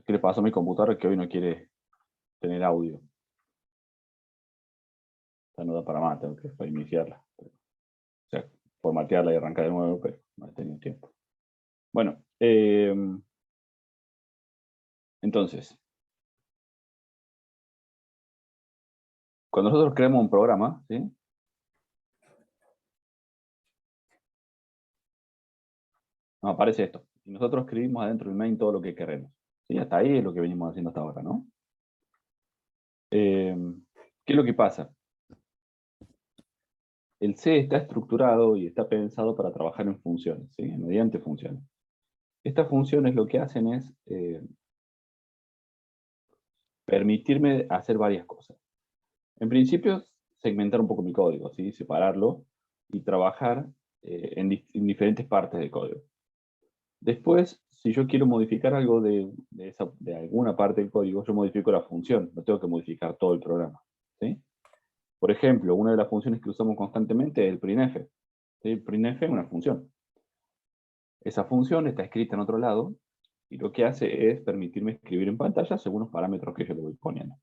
¿Qué le pasó a mi computadora que hoy no quiere tener audio? Ya no da para más, tengo que reiniciarla. O sea, formatearla y arrancar de nuevo, pero no he tenido tiempo. Bueno, entonces, cuando nosotros creamos un programa, ¿sí? Nos aparece esto. Y nosotros escribimos adentro del main todo lo que queremos. ¿Sí? Hasta ahí es lo que venimos haciendo hasta ahora, ¿no? ¿Qué es lo que pasa? El C está estructurado y está pensado para trabajar en funciones, ¿sí? Mediante funciones. Estas funciones lo que hacen es permitirme hacer varias cosas. En principio, segmentar un poco mi código, ¿sí? Separarlo y trabajar en diferentes partes del código. Después, si yo quiero modificar algo de alguna parte del código, yo modifico la función, no tengo que modificar todo el programa, ¿sí? Por ejemplo, una de las funciones que usamos constantemente es el printf. ¿Sí? El printf es una función. Esa función está escrita en otro lado y lo que hace es permitirme escribir en pantalla según los parámetros que yo le voy poniendo.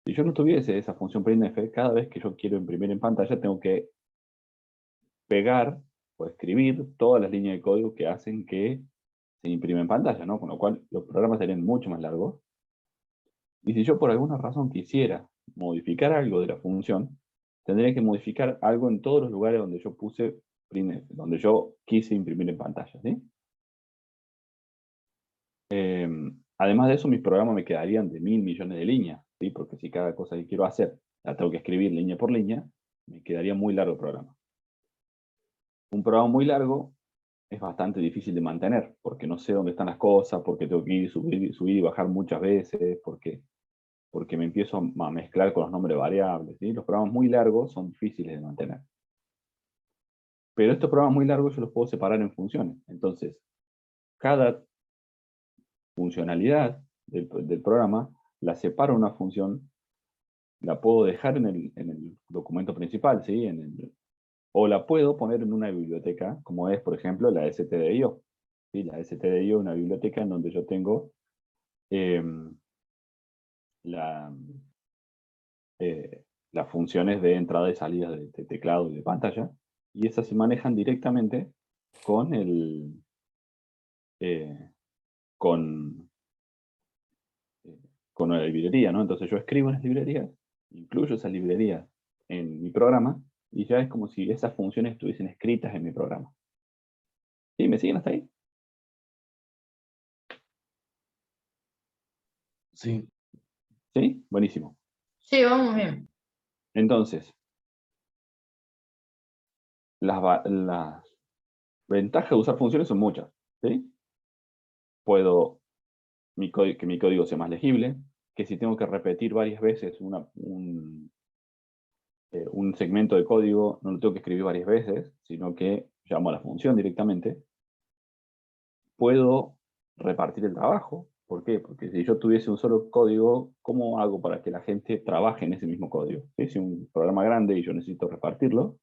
Si yo no tuviese esa función printf, cada vez que yo quiero imprimir en pantalla tengo que pegar o escribir todas las líneas de código que hacen que se imprime en pantalla, ¿no? Con lo cual los programas serían mucho más largos. Y si yo por alguna razón quisiera modificar algo de la función, tendría que modificar algo en todos los lugares donde yo puse printf, donde yo quise imprimir en pantalla, ¿sí? Además de eso, mis programas me quedarían de 1000 millones de líneas, ¿sí? Porque si cada cosa que quiero hacer la tengo que escribir línea por línea, me quedaría muy largo el programa. Un programa muy largo es bastante difícil de mantener, porque no sé dónde están las cosas, porque tengo que ir, subir y bajar muchas veces, porque me empiezo a mezclar con los nombres de variables, ¿sí? Los programas muy largos son difíciles de mantener. Pero estos programas muy largos yo los puedo separar en funciones. Entonces, cada funcionalidad del programa la separo en una función, la puedo dejar en el documento principal, ¿sí? O la puedo poner en una biblioteca, como es, por ejemplo, la stdio. ¿Sí? La stdio es una biblioteca en donde yo tengo la, las funciones de entrada y salida de teclado y de pantalla, y esas se manejan directamente con eh, con, con una librería, ¿no? Entonces yo escribo en las librerías, incluyo esa librería en mi programa, y ya es como si esas funciones estuviesen escritas en mi programa. ¿Sí? ¿Me siguen hasta ahí? Sí. ¿Sí? Buenísimo. Sí, vamos bien. Entonces, las ventajas de usar funciones son muchas, ¿sí? Puedo que mi código sea más legible, que si tengo que repetir varias veces un segmento de código, no lo tengo que escribir varias veces, sino que llamo a la función directamente. Puedo repartir el trabajo. ¿Por qué? Porque si yo tuviese un solo código, ¿cómo hago para que la gente trabaje en ese mismo código? ¿Sí? Si un programa grande y yo necesito repartirlo,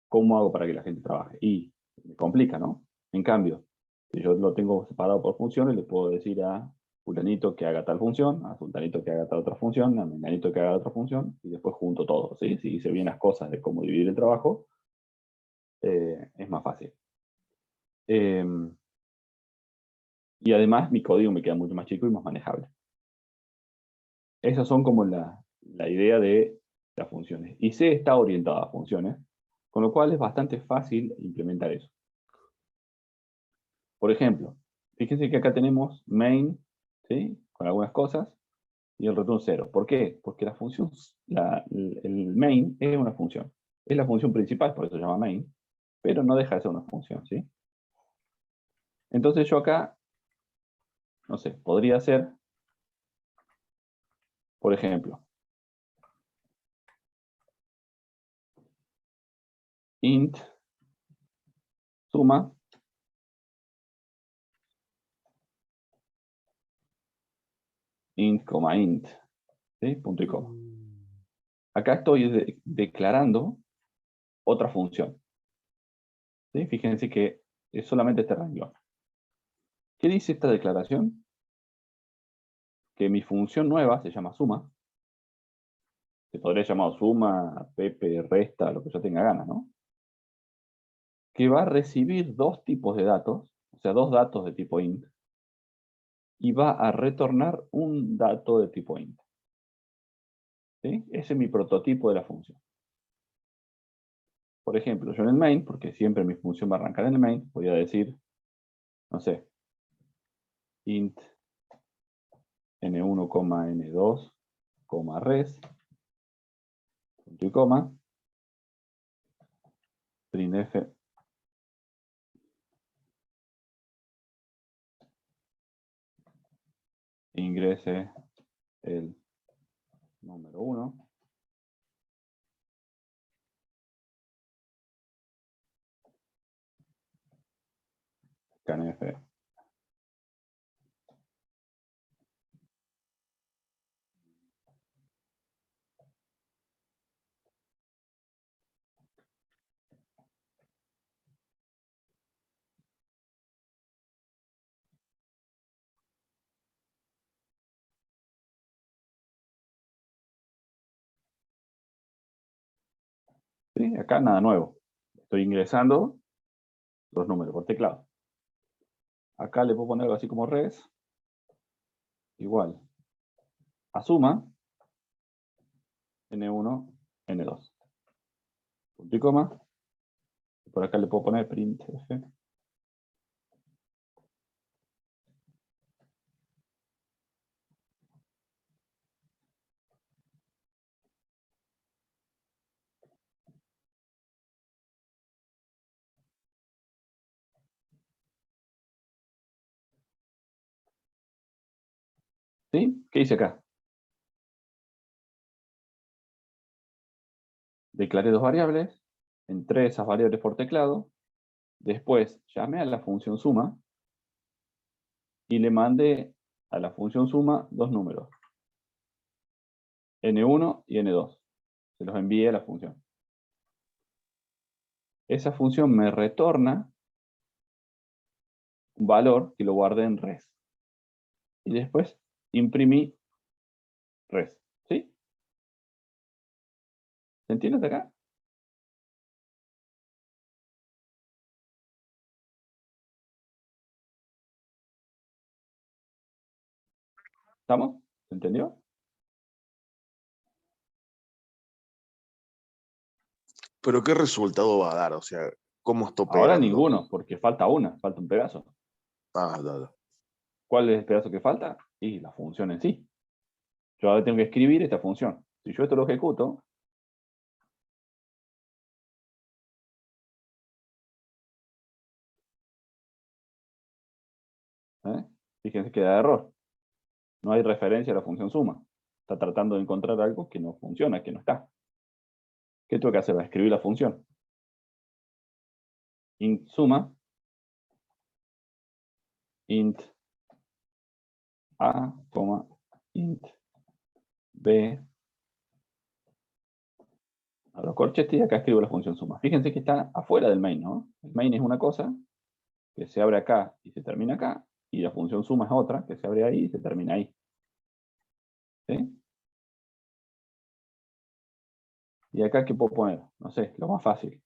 ¿cómo hago para que la gente trabaje? Y me complica, ¿no? En cambio, si yo lo tengo separado por funciones, le puedo decir a fulanito que haga tal función, a sultanito que haga tal otra función, a menganito que haga otra función, y después junto todo, ¿sí? Si hice bien las cosas de cómo dividir el trabajo, es más fácil. Y además mi código me queda mucho más chico y más manejable. Esas son como la idea de las funciones. Y C está orientada a funciones, con lo cual es bastante fácil implementar eso. Por ejemplo, fíjense que acá tenemos main, ¿sí? Con algunas cosas, y el return 0. ¿Por qué? Porque la función, el main es una función. Es la función principal, por eso se llama main, pero no deja de ser una función, ¿sí? Entonces yo acá, no sé, podría hacer, por ejemplo, int suma int, int, ¿sí? Punto y coma. Acá estoy declarando otra función. ¿Sí? Fíjense que es solamente este renglón. ¿Qué dice esta declaración? que mi función nueva se llama suma. Se podría llamar suma, pepe, resta, lo que yo tenga ganas, ¿no? Que va a recibir dos tipos de datos, o sea, dos datos de tipo int, y va a retornar un dato de tipo int. ¿Sí? Ese es mi prototipo de la función. Por ejemplo, yo en el main, porque siempre mi función va a arrancar en el main, voy a decir, no sé, int n1, n2, res, punto y coma, printf ingrese el número 1, scanf. ¿Sí? Acá nada nuevo. Estoy ingresando los números por teclado. Acá le puedo poner algo así como res, igual a suma, n1, n2. Punto y coma. Por acá le puedo poner printf. ¿Sí? ¿Qué hice acá? Declaré dos variables, entré esas variables por teclado, después llamé a la función suma y le mandé a la función suma dos números, n1 y n2. Se los envié a la función. Esa función me retorna un valor que lo guardé en res. Y después imprimí res. ¿Sí? ¿Se entiende hasta acá? ¿Estamos? ¿Se entendió? Pero ¿qué resultado va a dar? O sea, ¿cómo está Ahora operando? ninguno, porque falta una, falta un pedazo. Ah, dale. ¿Cuál es el pedazo que falta? Y la función en sí. Yo ahora tengo que escribir esta función. Si yo esto lo ejecuto, ¿eh? Fíjense que da error. No hay referencia a la función suma. Está tratando de encontrar algo que no funciona, que no está. ¿Qué tengo que hacer? Escribir la función. Int suma, int a, int b, a los corchetes, y acá escribo la función suma. Fíjense que está afuera del main, ¿no? El main es una cosa que se abre acá y se termina acá, y la función suma es otra que se abre ahí y se termina ahí. ¿Sí? Y acá, ¿qué puedo poner? No sé, lo más fácil.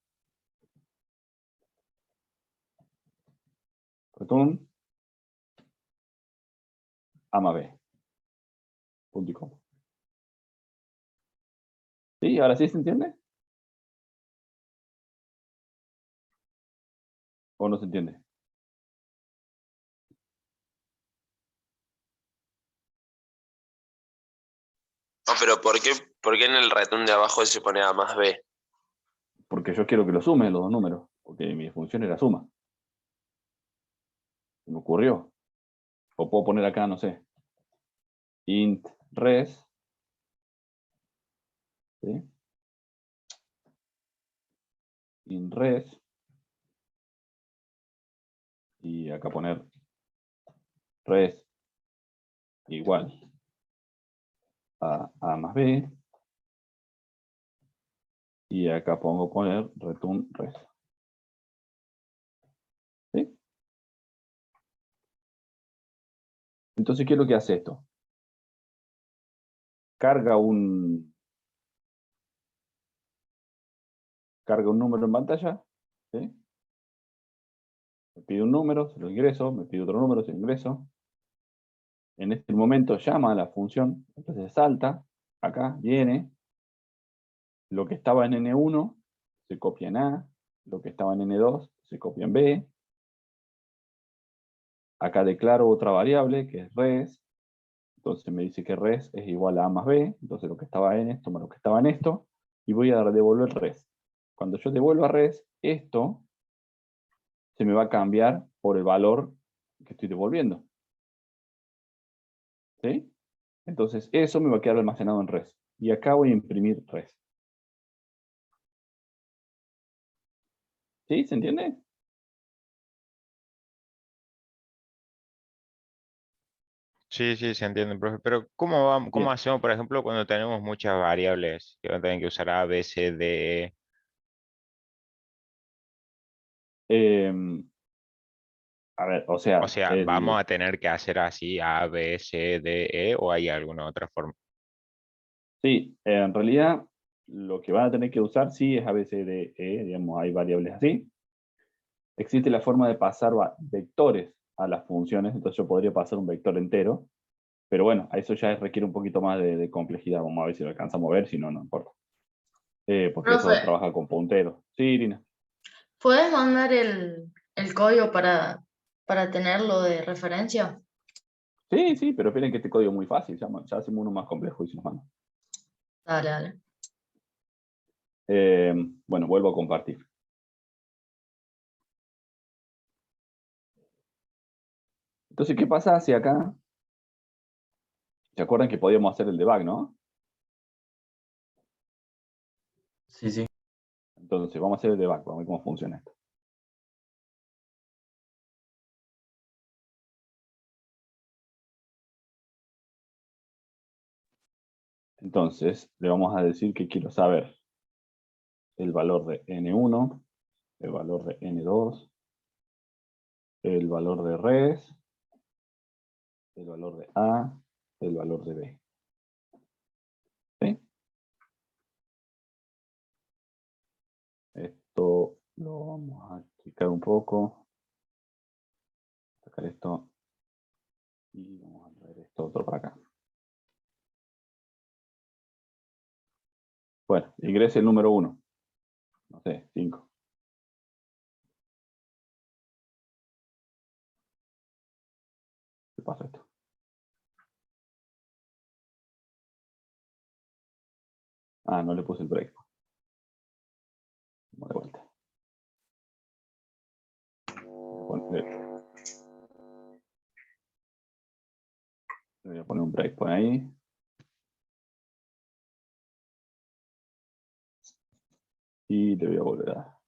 Return a más b. Punto y coma. ¿Sí? ¿Ahora sí se entiende? ¿O no se entiende? No, pero ¿por qué en el return de abajo se pone A más B? Porque yo quiero que lo sume los dos números. Porque mi función era suma. Se me ocurrió. O puedo poner acá, no sé, int res. ¿Sí? Int res. Y acá poner res igual a más b. Y acá pongo poner return res. ¿Sí? Entonces, ¿qué es lo que hace esto? carga un número en pantalla, ¿sí? Me pide un número, se lo ingreso, me pide otro número, se lo ingreso. En este momento llama a la función, entonces salta, acá, viene. Lo que estaba en N1 se copia en A, lo que estaba en N2 se copia en B. Acá declaro otra variable que es res. Entonces me dice que res es igual a A más B. Entonces lo que estaba en esto más lo que estaba en esto. Y voy a devolver res. Cuando yo devuelva res, esto se me va a cambiar por el valor que estoy devolviendo. ¿Sí? Entonces eso me va a quedar almacenado en res. Y acá voy a imprimir res. ¿Sí? ¿Se entiende? Sí, sí, se entiende, profe. Pero ¿cómo vamos, cómo Bien. hacemos, por ejemplo, cuando tenemos muchas variables que van a tener que usar A, B, C, D, E? A ver, o O sea, sea, ¿vamos a tener que hacer así A, B, C, D, E o hay alguna otra forma? sí, en realidad lo que van a tener que usar sí es ABCDE, digamos, hay variables así. Existe la forma de pasar vectores a las funciones, entonces yo podría pasar un vector entero, pero bueno, a eso ya requiere un poquito más de complejidad. Vamos a ver si lo alcanzamos a ver, si no, no importa. Porque Profe, eso trabaja con punteros. Sí, Irina. ¿puedes mandar el código para tenerlo de referencia? Sí, sí, pero esperen que este código es muy fácil, ya hacemos uno más complejo y se nos manda. Dale, dale. Bueno, vuelvo a compartir. Entonces, ¿qué pasa si acá? ¿Se acuerdan que podíamos hacer el debug, no? Sí, sí. Entonces, vamos a hacer el debug, vamos a ver cómo funciona esto. Entonces, le vamos a decir que quiero saber el valor de N1, el valor de N2, el valor de res, el valor de A, el valor de B. ¿Sí? Esto lo vamos a explicar un poco. Sacar esto y vamos a traer esto otro para acá. Bueno, ingrese el número 1. No sé, 5. ¿Qué pasa esto? Ah, no le puse el break. Vamos de vuelta. Le voy a poner un break por ahí. Y le voy a volver a dar.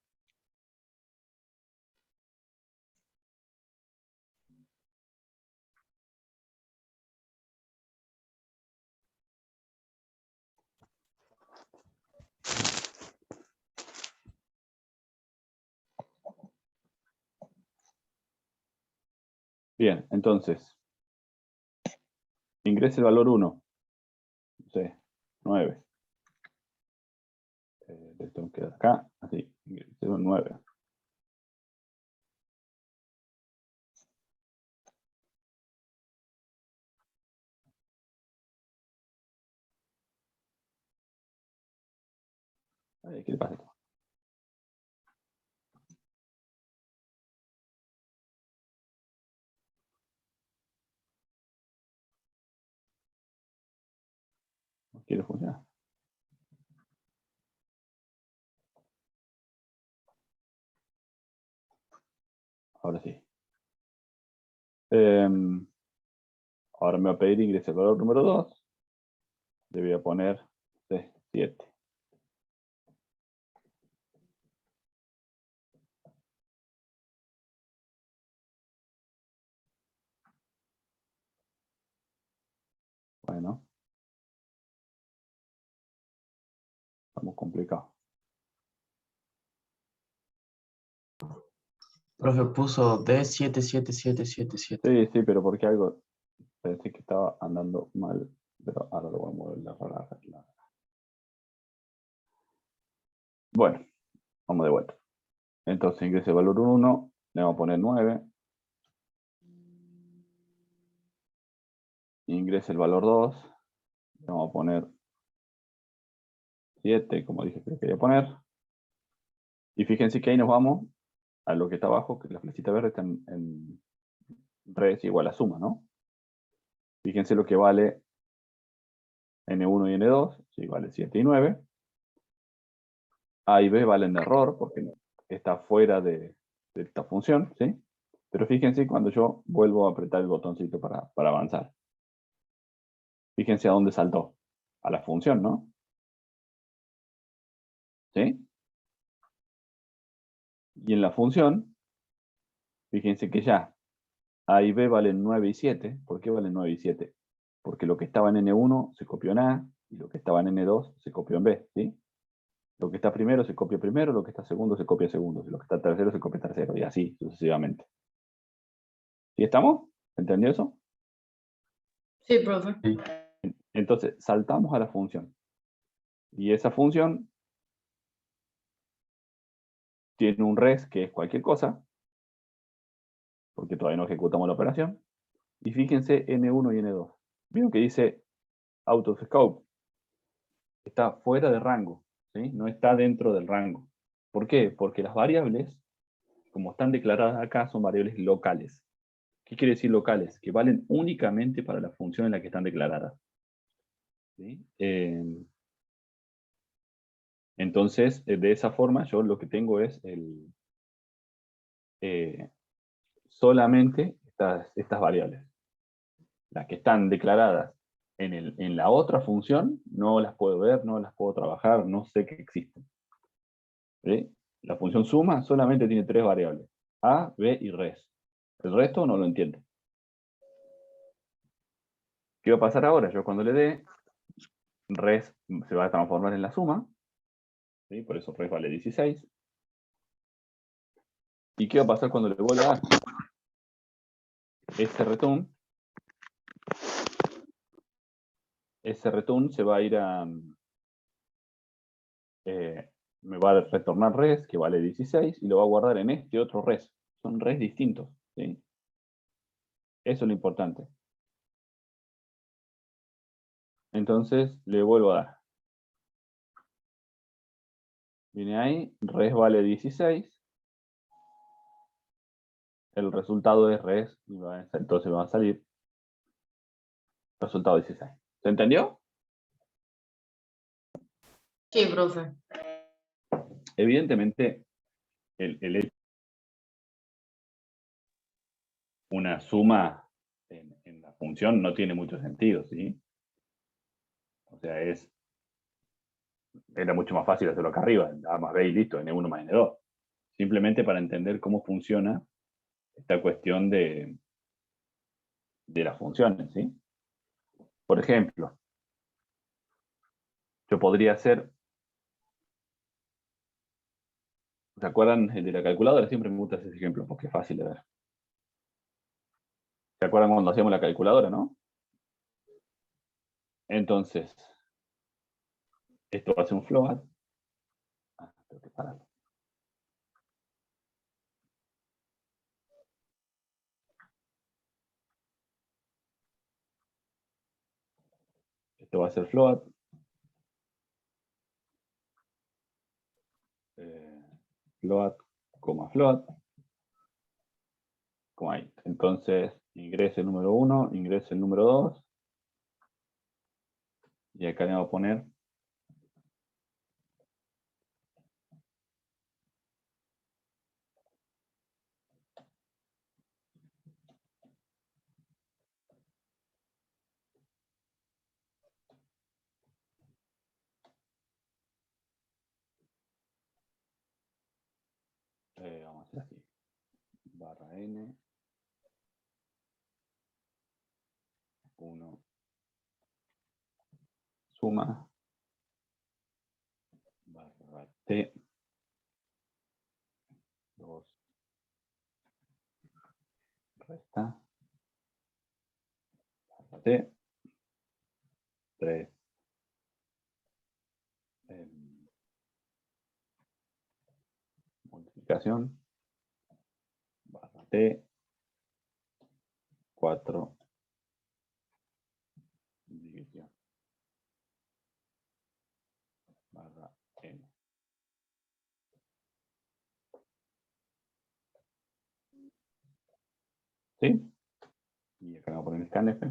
Bien, entonces, ingrese el valor 1. No sé, 9. Le tengo que dar acá, así, ingrese el 9. ¿Qué le pasa esto? No quiere funcionar. Ahora sí. Ahora me va a pedir ingresar el valor número 2. Le voy a poner 7. Bueno, estamos complicados. Profe puso D77777. Sí, sí, pero porque algo pensé que estaba andando mal Pero ahora lo voy a mover Bueno, vamos de vuelta. Entonces ingrese el valor 1, le vamos a poner 9. Ingrese el valor 2, le vamos a poner 7, como dije que le quería poner. Y fíjense que ahí nos vamos a lo que está abajo, que la flechita verde está en res igual a suma, ¿no? Fíjense lo que vale n1 y n2, sí, vale 7 y 9. A y b valen error, porque está fuera de esta función, ¿sí? Pero fíjense cuando yo vuelvo a apretar el botoncito para avanzar. Fíjense a dónde saltó. A la función, ¿no? ¿Sí? Y en la función, fíjense que ya A y B valen 9 y 7. ¿Por qué valen 9 y 7? Porque lo que estaba en N1 se copió en A y lo que estaba en N2 se copió en B, ¿sí? Lo que está primero se copia primero, lo que está segundo se copia segundo, y lo que está tercero se copia tercero, y así sucesivamente. ¿Sí estamos? ¿Entendió eso? Sí, profe. Sí. Entonces, saltamos a la función. Y esa función tiene un res que es cualquier cosa, porque todavía no ejecutamos la operación. Y fíjense N1 y N2. ¿Vieron que dice out of scope? Está fuera de rango, ¿sí? No está dentro del rango. ¿Por qué? Porque las variables, como están declaradas acá, son variables locales. ¿Qué quiere decir locales? Que valen únicamente para la función en la que están declaradas. ¿Sí? Entonces, de esa forma, yo lo que tengo es solamente estas variables. Las que están declaradas en la otra función, no las puedo ver, no las puedo trabajar, no sé que existen. ¿Sí? La función suma solamente tiene 3 variables, a, b y res. El resto no lo entiendo. ¿Qué va a pasar ahora? Yo cuando le dé, res se va a transformar en la suma, ¿sí? Por eso res vale 16. ¿Y qué va a pasar cuando le vuelva a dar? Ese return se va a ir a... me va a retornar res, que vale 16, y lo va a guardar en este otro res. Son res distintos, ¿sí? Eso es lo importante. Entonces, le vuelvo a dar. Viene ahí, res vale 16. El resultado es res, entonces me va a salir resultado 16. ¿Se entendió? Sí, profe. Evidentemente, el hecho de una suma en la función no tiene mucho sentido, ¿sí? O sea, era mucho más fácil hacerlo acá arriba, A más B y listo, N1 más N2. Simplemente para entender cómo funciona esta cuestión de las funciones, ¿sí? Por ejemplo, yo podría hacer, ¿se acuerdan el de la calculadora? Siempre me gusta ese ejemplo porque es fácil de ver. ¿Se acuerdan cuando hacíamos la calculadora, no? Entonces, esto va a ser un float. Tengo que pararlo. Esto va a ser float. Float, float. Como ahí. Entonces, ingrese el número 1, ingrese el número 2. Y acá le vamos a poner vamos a hacer así. Barra n 1 suma barra t 2 resta barra t 3. Multiplicación. Barra T. 4. División. Barra N. ¿Sí? Y acá vamos a poner scanf.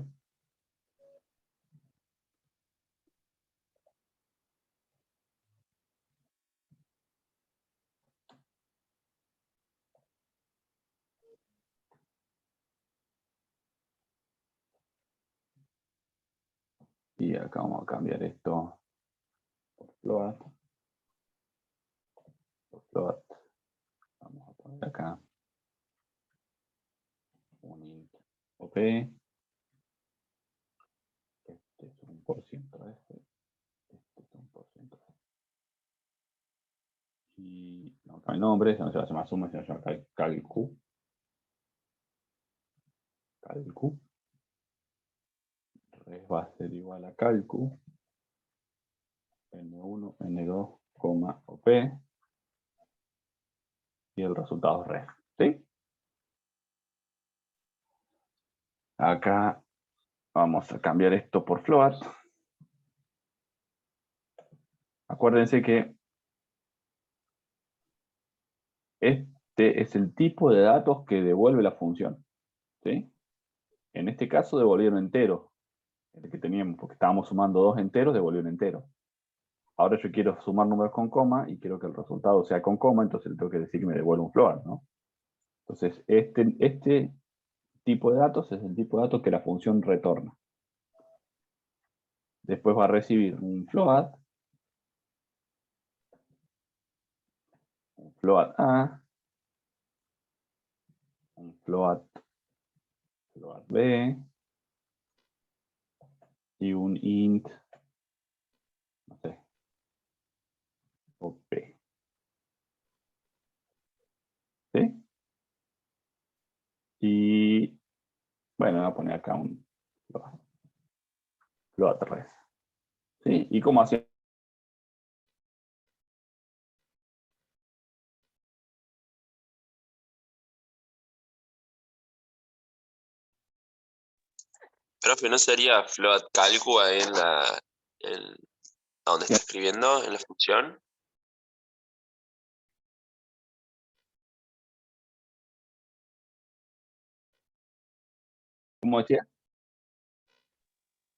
Y acá vamos a cambiar esto por float. Por float. Vamos a poner acá un int OP. Este es un por ciento de este. Este es un por ciento de este. Y no hay nombre, no se va a llamar suma, se va a llamar calcu. Calcu. Res va a ser igual a calcu. N1, N2, OP. Y el resultado es res. ¿Sí? Acá vamos a cambiar esto por float. Acuérdense que este es el tipo de datos que devuelve la función. ¿Sí? En este caso devolvieron entero. El que teníamos, porque estábamos sumando dos enteros, devolvió un entero. Ahora yo quiero sumar números con coma y quiero que el resultado sea con coma, entonces le tengo que decir que me devuelva un float, ¿no? Entonces, este tipo de datos es el tipo de datos que la función retorna. Después va a recibir un float A, un float B, y un int, no sé, OP. ¿Sí? Y, bueno, voy a poner acá un float res. ¿Sí? ¿Y cómo hacemos? Profe, ¿no sería float calcu ahí en donde está escribiendo, en la función? ¿Cómo decía?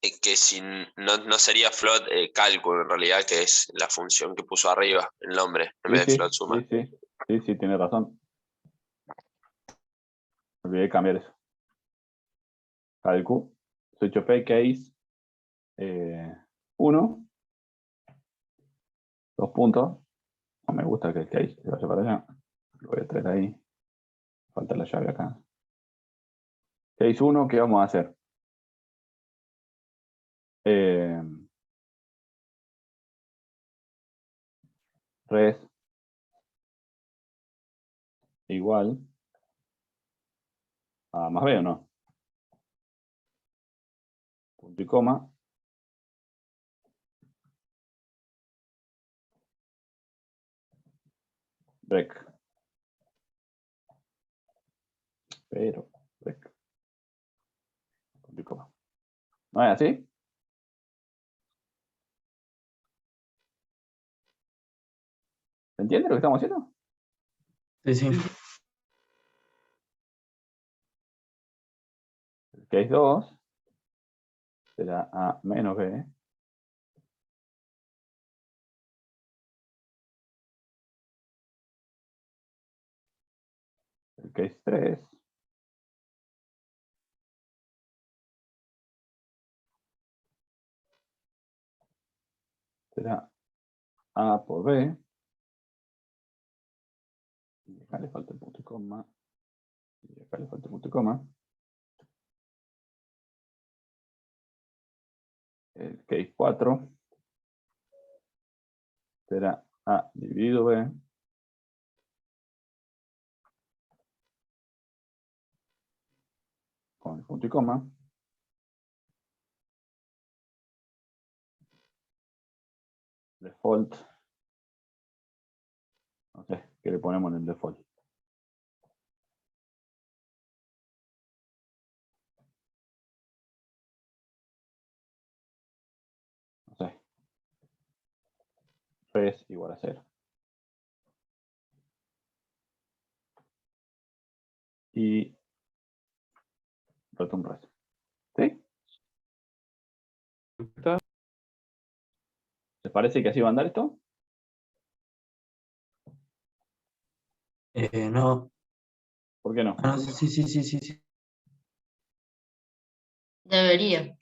Que si no sería float cálculo en realidad, que es la función que puso arriba, el nombre, en Sí, vez de sí, float suma. sí, tiene razón. Olvidé cambiar eso. Calcu, switch of case 1, 2 puntos. No me gusta que el case se vaya para allá. Lo voy a traer ahí. Falta la llave acá. Case 1, ¿qué vamos a hacer? Res igual a más B, ¿o no? Punto y coma. Break. Pero, break. Punto y coma. ¿No es así? ¿Se entiende lo que estamos haciendo? Sí, sí. El case 2 será A menos B. El case 3 será A por B. Y acá le falta el punto y coma. Y acá le falta el punto y coma. El case 4 será A dividido B. Con el punto y coma. default. No sé, ¿qué le ponemos en el default? No sé. Res igual a 0. Y return res. ¿Sí? ¿Les parece que así va a andar esto? No. ¿Por qué no? Ah, no, sí, sí, sí, sí, sí. Debería.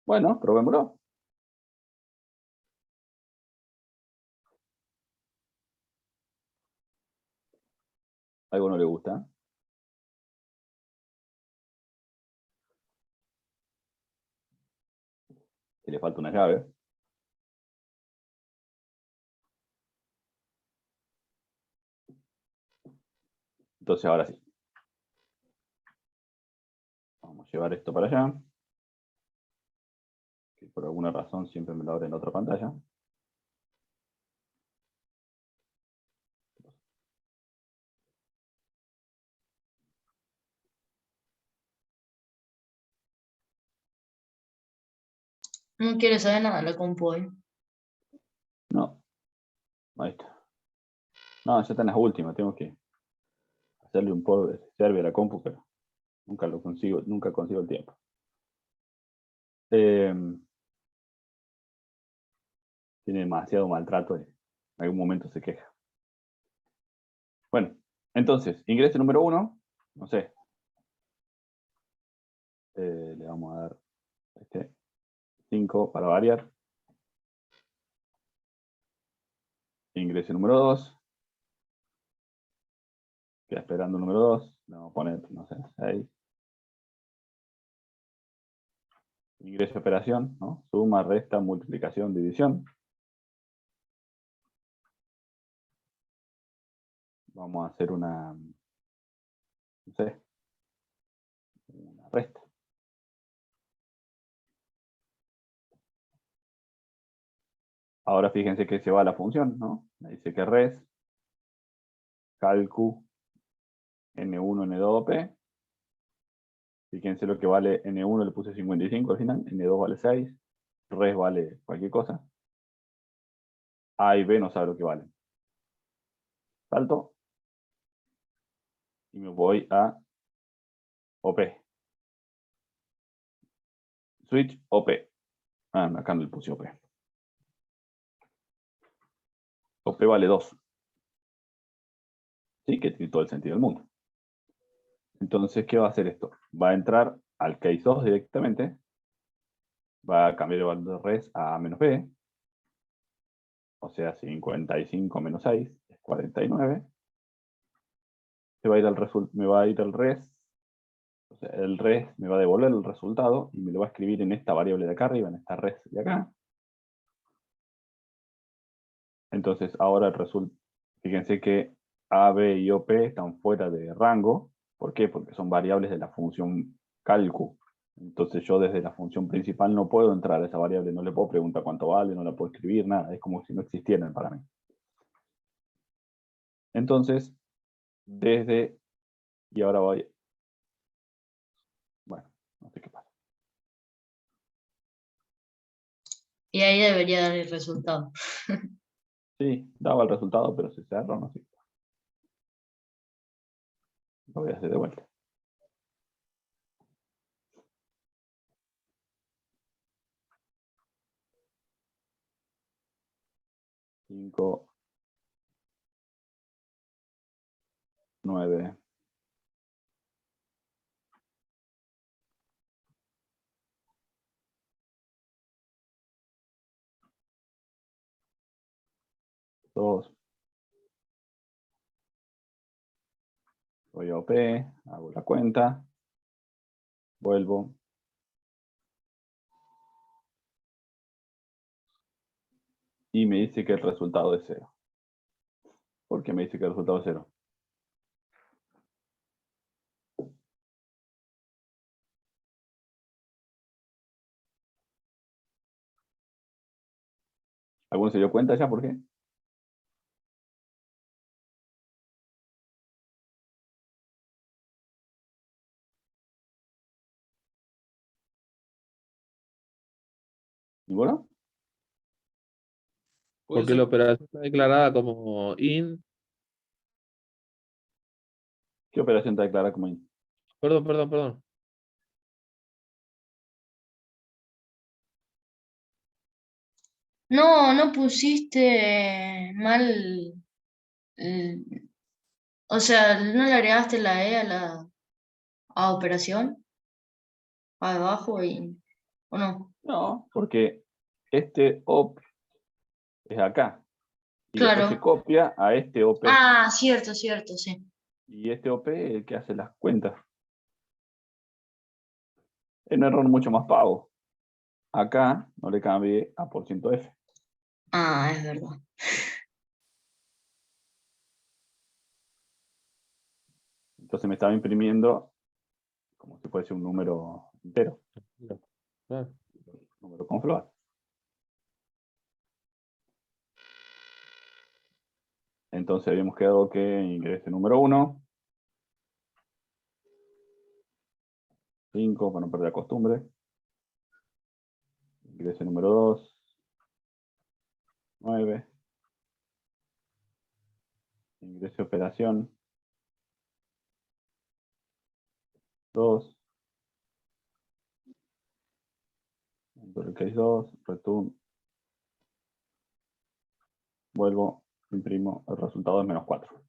Bueno, probémoslo. Algo no le gusta. Que le falta una llave. Entonces ahora sí. Vamos a llevar esto para allá. Que por alguna razón siempre me lo abre en la otra pantalla. No quiere saber nada de la compu hoy. No. Ahí está. No, ya está en las últimas. Tengo que hacerle un poco de serve a la compu, pero nunca lo consigo, nunca consigo el tiempo. Tiene demasiado maltrato y en algún momento se queja. Bueno, entonces, ingreso número 1, no sé. Le vamos a dar 5 para variar. Ingreso número 2. Queda esperando el número 2. Le vamos a poner, no sé, 6. Ingreso operación, ¿no? Suma, resta, multiplicación, división. Vamos a hacer una, no sé, una resta. Ahora fíjense que se va la función, ¿no? Me dice que res, calcu, n1, n2, p. Fíjense lo que vale n1, le puse 55 al final, n2 vale 6, res vale cualquier cosa. A y B no sabe lo que valen. Salto y me voy a OP. Switch OP. Ah, acá no le puse OP. OP vale 2. Sí, que tiene todo el sentido del mundo. Entonces, ¿qué va a hacer esto? Va a entrar al case 2 directamente. Va a cambiar el valor de res a menos B. O sea, 55 menos 6 es 49. Me va a ir al res. O sea, el res me va a devolver el resultado y me lo va a escribir en esta variable de acá arriba, en esta res de acá. Entonces, ahora el resultado, fíjense que A, B y OP están fuera de rango. ¿Por qué? Porque son variables de la función calcu. Entonces yo desde la función principal no puedo entrar a esa variable, no le puedo preguntar cuánto vale, no la puedo escribir, nada. Es como si no existieran para mí. Entonces, y ahora voy, bueno, no sé qué pasa. Y ahí debería dar el resultado. Sí, daba el resultado, pero se cerró, no sé. Lo voy a hacer de vuelta. Cinco, 9, 2, voy a OP, hago la cuenta, vuelvo. Y me dice que el resultado es 0. ¿Por qué me dice que el resultado es 0? ¿Alguno se dio cuenta ya por qué? ¿Ninguno? Puede Porque la ser. operación está declarada como in. ¿Qué operación está declarada como in? Perdón. No, no pusiste mal. eh, O sea, no le agregaste la E a la a operación, abajo y. ¿O no? No, porque este op es acá. Y después se Claro. copia a este OP. Ah, cierto, sí. Y este OP es el que hace las cuentas. Es un error mucho más pavo. Acá no le cambié a %F. Ah, es verdad. Entonces me estaba imprimiendo como si fuese un número entero. Claro. Un número con float. Entonces habíamos quedado que ingrese número 1. 5, para no perder la costumbre. Ingrese número 2. 9. Ingrese operación. 2. Case 2. Return. Vuelvo. Imprimo. El resultado es -4.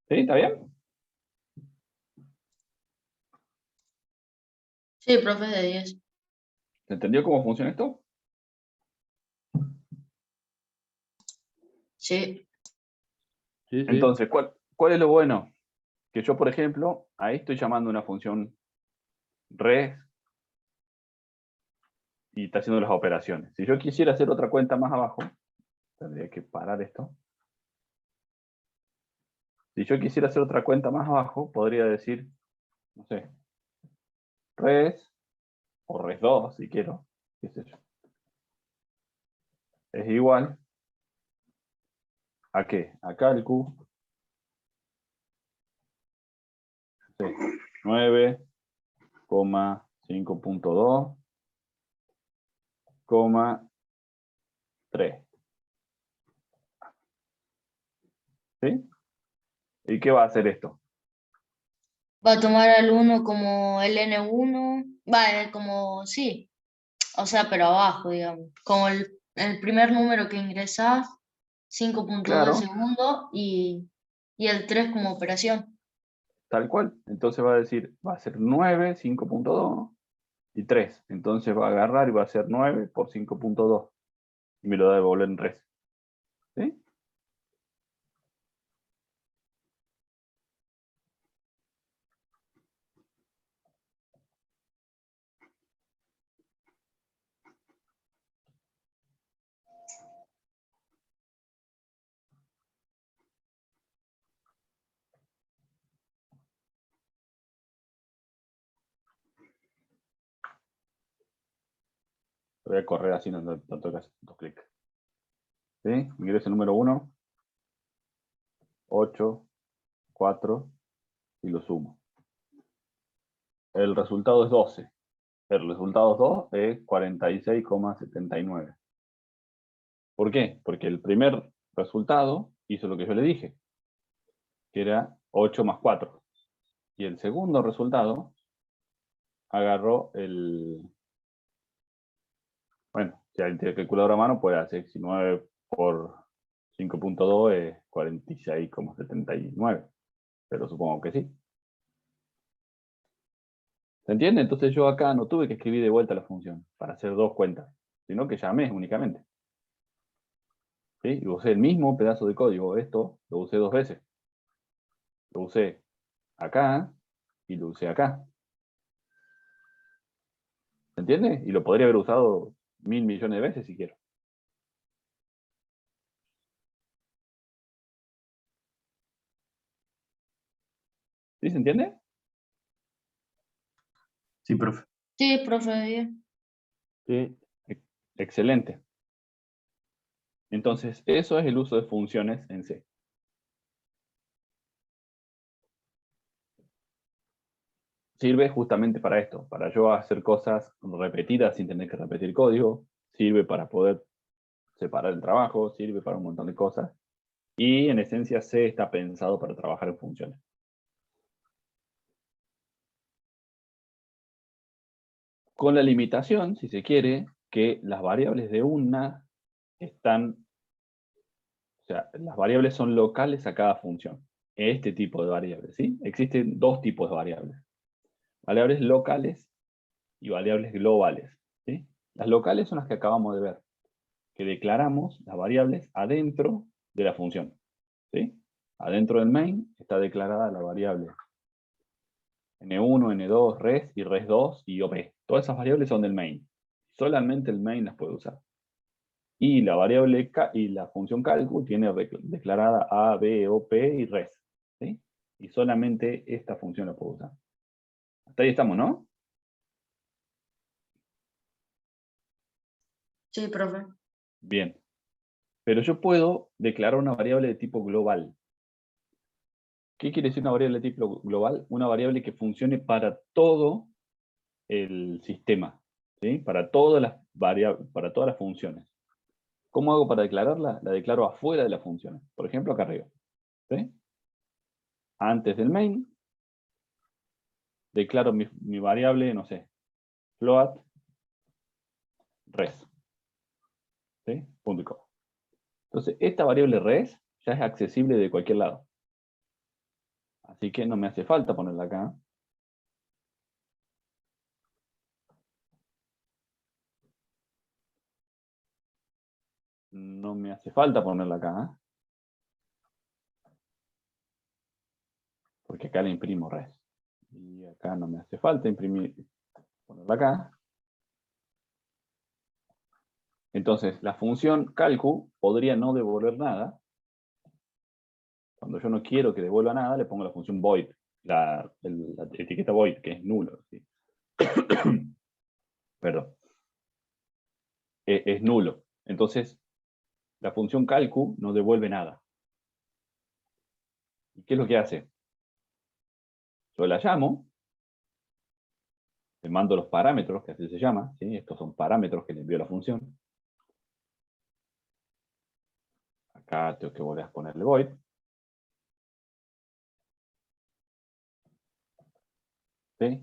¿Sí? ¿Está bien? Sí, profe de 10. ¿Se entendió cómo funciona esto? Sí. Sí. Entonces, ¿cuál es lo bueno? Que yo, por ejemplo, ahí estoy llamando una función res y está haciendo las operaciones. Si yo quisiera hacer otra cuenta más abajo, tendría que parar esto. Si yo quisiera hacer otra cuenta más abajo, podría decir, no sé, res o res2, si quiero, qué sé yo. Es igual ¿a qué? A calcu 9,5.2, 3. ¿Sí? ¿Y qué va a hacer esto? Va a tomar al 1 como el N1. Va, como, sí. O sea, pero abajo, digamos. Como el primer número que ingresás, 5.2 de Claro, segundo y el 3 como operación. tal cual. Entonces va a decir, va a ser 9, 5.2 y 3. Entonces va a agarrar y va a ser 9 por 5.2. Y me lo va a devolver en res. ¿Sí? Lo voy a correr así, no tengo que hacer tantos clics. ¿Sí? Ingreso número 1, 8, 4 y lo sumo. El resultado es 12. El resultado 2 es 46,79. ¿Por qué? Porque el primer resultado hizo lo que yo le dije, que era 8 más 4. Y el segundo resultado agarró el... Bueno, si alguien tiene calculadora a mano, puede hacer 19 por 5.2 es 46,79. Pero supongo que sí. ¿Se entiende? Entonces yo acá no tuve que escribir de vuelta la función para hacer dos cuentas, sino que llamé únicamente. ¿Sí? Y usé el mismo pedazo de código. Esto lo usé dos veces. Lo usé acá y lo usé acá. ¿Se entiende? Y lo podría haber usado 1000 millones de veces si quiero. ¿Sí se entiende? Sí, profe. Sí, profe de 10. Sí. Excelente. Entonces, eso es el uso de funciones en C. Sirve justamente para esto, para yo hacer cosas repetidas sin tener que repetir código, sirve para poder separar el trabajo, sirve para un montón de cosas, y en esencia C está pensado para trabajar en funciones. Con la limitación, si se quiere, que las variables de una están, o sea, las variables son locales a cada función. Este tipo de variables, ¿sí? Existen dos tipos de variables. Variables locales y variables globales, ¿sí? Las locales son las que acabamos de ver, que declaramos las variables adentro de la función, ¿sí? Adentro del main está declarada la variable n1, n2, res y res2 y op. Todas esas variables son del main. Solamente el main las puede usar. Y la variable y la función calcu tiene declarada a, b, op y res, ¿sí? Y solamente esta función la puedo usar. Hasta ahí estamos, ¿no? Sí, profe. Bien. Pero yo puedo declarar una variable de tipo global. ¿Qué quiere decir una variable de tipo global? Una variable que funcione para todo el sistema, ¿sí? Para todas las funciones. ¿Cómo hago para declararla? La declaro afuera de las funciones. Por ejemplo, acá arriba, ¿sí? Antes del main, declaro mi variable, no sé, float res, ¿sí? Punto y coma. Entonces, esta variable res ya es accesible de cualquier lado. Así que no me hace falta ponerla acá. No me hace falta ponerla acá. Porque acá le imprimo res. Y acá no me hace falta ponerla acá. Entonces, la función calcu podría no devolver nada. Cuando yo no quiero que devuelva nada, le pongo la función void, la etiqueta void, que es nulo, ¿sí? Perdón. Es nulo. Entonces, la función calcu no devuelve nada. ¿Y qué es lo que hace? Yo la llamo, le mando los parámetros, que así se llama, ¿sí? Estos son parámetros que le envío la función. Acá tengo que volver a ponerle void. ¿Sí?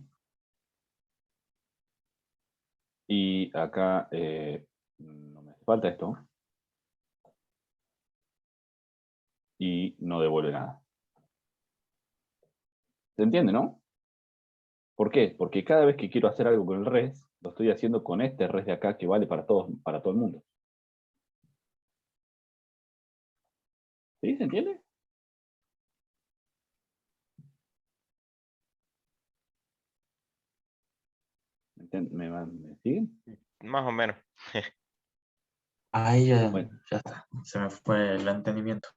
Y acá no me hace falta esto. Y no devuelve nada. ¿Se entiende, no? ¿Por qué? Porque cada vez que quiero hacer algo con el res, lo estoy haciendo con este res de acá que vale para todos, para todo el mundo. ¿Sí? ¿Se entiende? ¿Me siguen? Más o menos. Ahí ya, Bueno. ya está. Se me fue el entendimiento.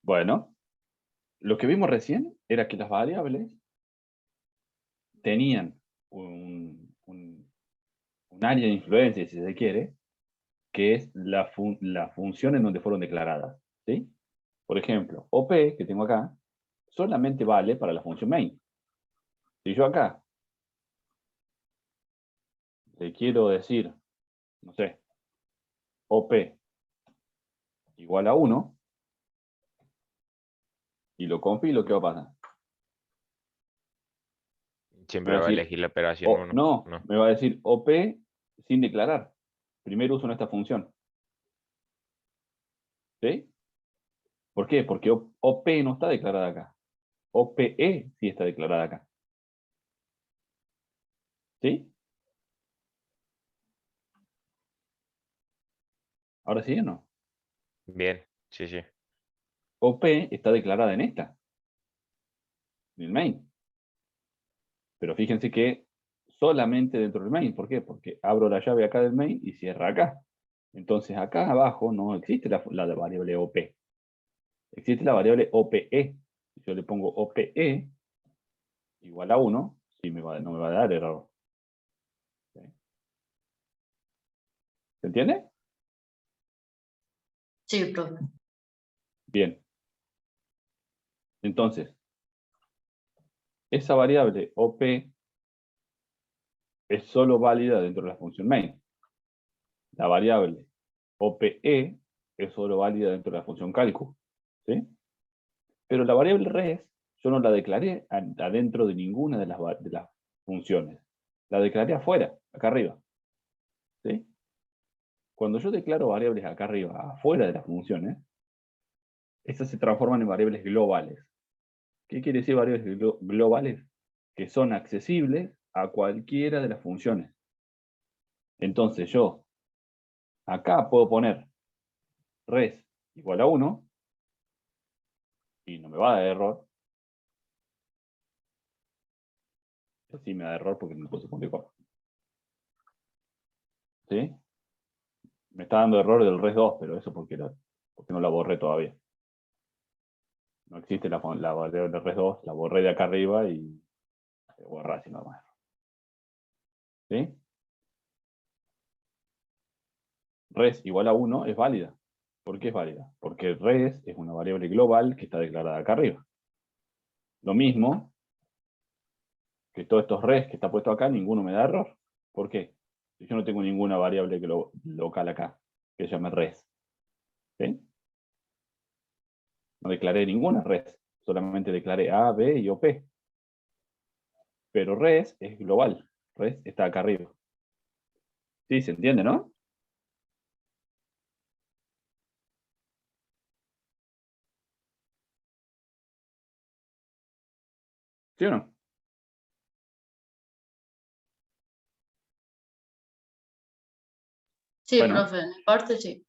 Bueno, lo que vimos recién era que las variables tenían un área de influencia, si se quiere, que es la función en donde fueron declaradas, ¿sí? Por ejemplo, OP, que tengo acá, solamente vale para la función main. Si yo acá le quiero decir, no sé, OP igual a 1, y lo compilo, ¿qué va a pasar? Me Siempre va a va a decir, elegir la operación 1. no, No. me va a decir OP sin declarar. Primero uso esta función. ¿Sí? ¿Por qué? Porque OP no está declarada acá. OPE sí está declarada acá. ¿Sí? ¿Ahora sí o no? Bien, sí, sí. OP está declarada en esta. En el main. Pero fíjense que solamente dentro del main. ¿Por qué? Porque abro la llave acá del main y cierra acá. Entonces acá abajo no existe la variable OP. Existe la variable OPE. Si yo le pongo OPE igual a 1, sí no me va a dar error. ¿Sí? ¿Se entiende? Sí, profe. Bien. Entonces, esa variable OP es solo válida dentro de la función main. La variable OPE es solo válida dentro de la función cálculo. ¿Sí? Pero la variable res yo no la declaré adentro de ninguna de las funciones. La declaré afuera, acá arriba. ¿Sí? Cuando yo declaro variables acá arriba, afuera de las funciones, estas se transforman en variables globales. ¿Qué quiere decir variables globales? Que son accesibles a cualquiera de las funciones. Entonces yo acá puedo poner res igual a 1 y no me va a dar error. Sí me da error porque no puse punto y coma. ¿Sí? Me está dando error del res 2, pero eso porque no la borré todavía. No existe la variable res 2, la borré de acá arriba y se borra así nomás. ¿Sí? Res igual a 1 es válida. ¿Por qué es válida? Porque res es una variable global que está declarada acá arriba. Lo mismo que todos estos res que está puesto acá, ninguno me da error. ¿Por qué? Si yo no tengo ninguna variable local acá que se llame res. ¿Sí? No declaré ninguna res, solamente declaré A, B y OP. Pero res es global, res está acá arriba. ¿Sí? ¿Se entiende, no? ¿Sí o no? Sí, Bueno. profe, en mi parte sí.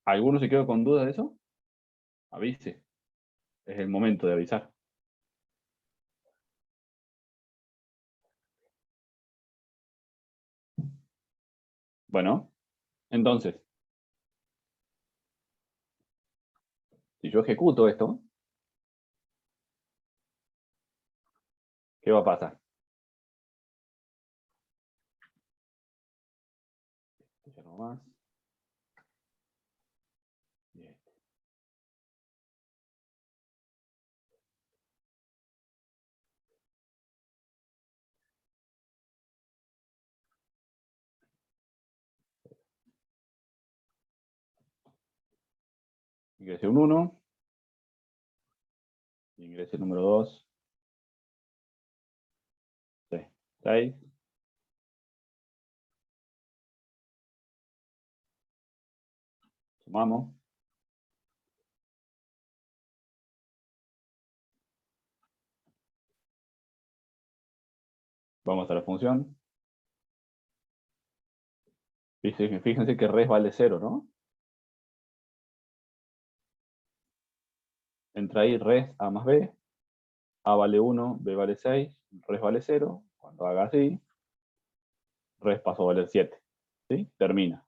¿Alguno se quedó con duda de eso? Avise. Es el momento de avisar. Bueno, entonces, si yo ejecuto esto, ¿qué va a pasar? Ya no más. Bien. Ingrese un 1. Ingrese el número 2. 6. Sumamos. Vamos a la función. Fíjense que res vale 0, ¿no? Entra ahí res A más B. A vale 1, B vale 6, res vale 0. Cuando haga así, res pasó a valer 7. ¿Sí? Termina.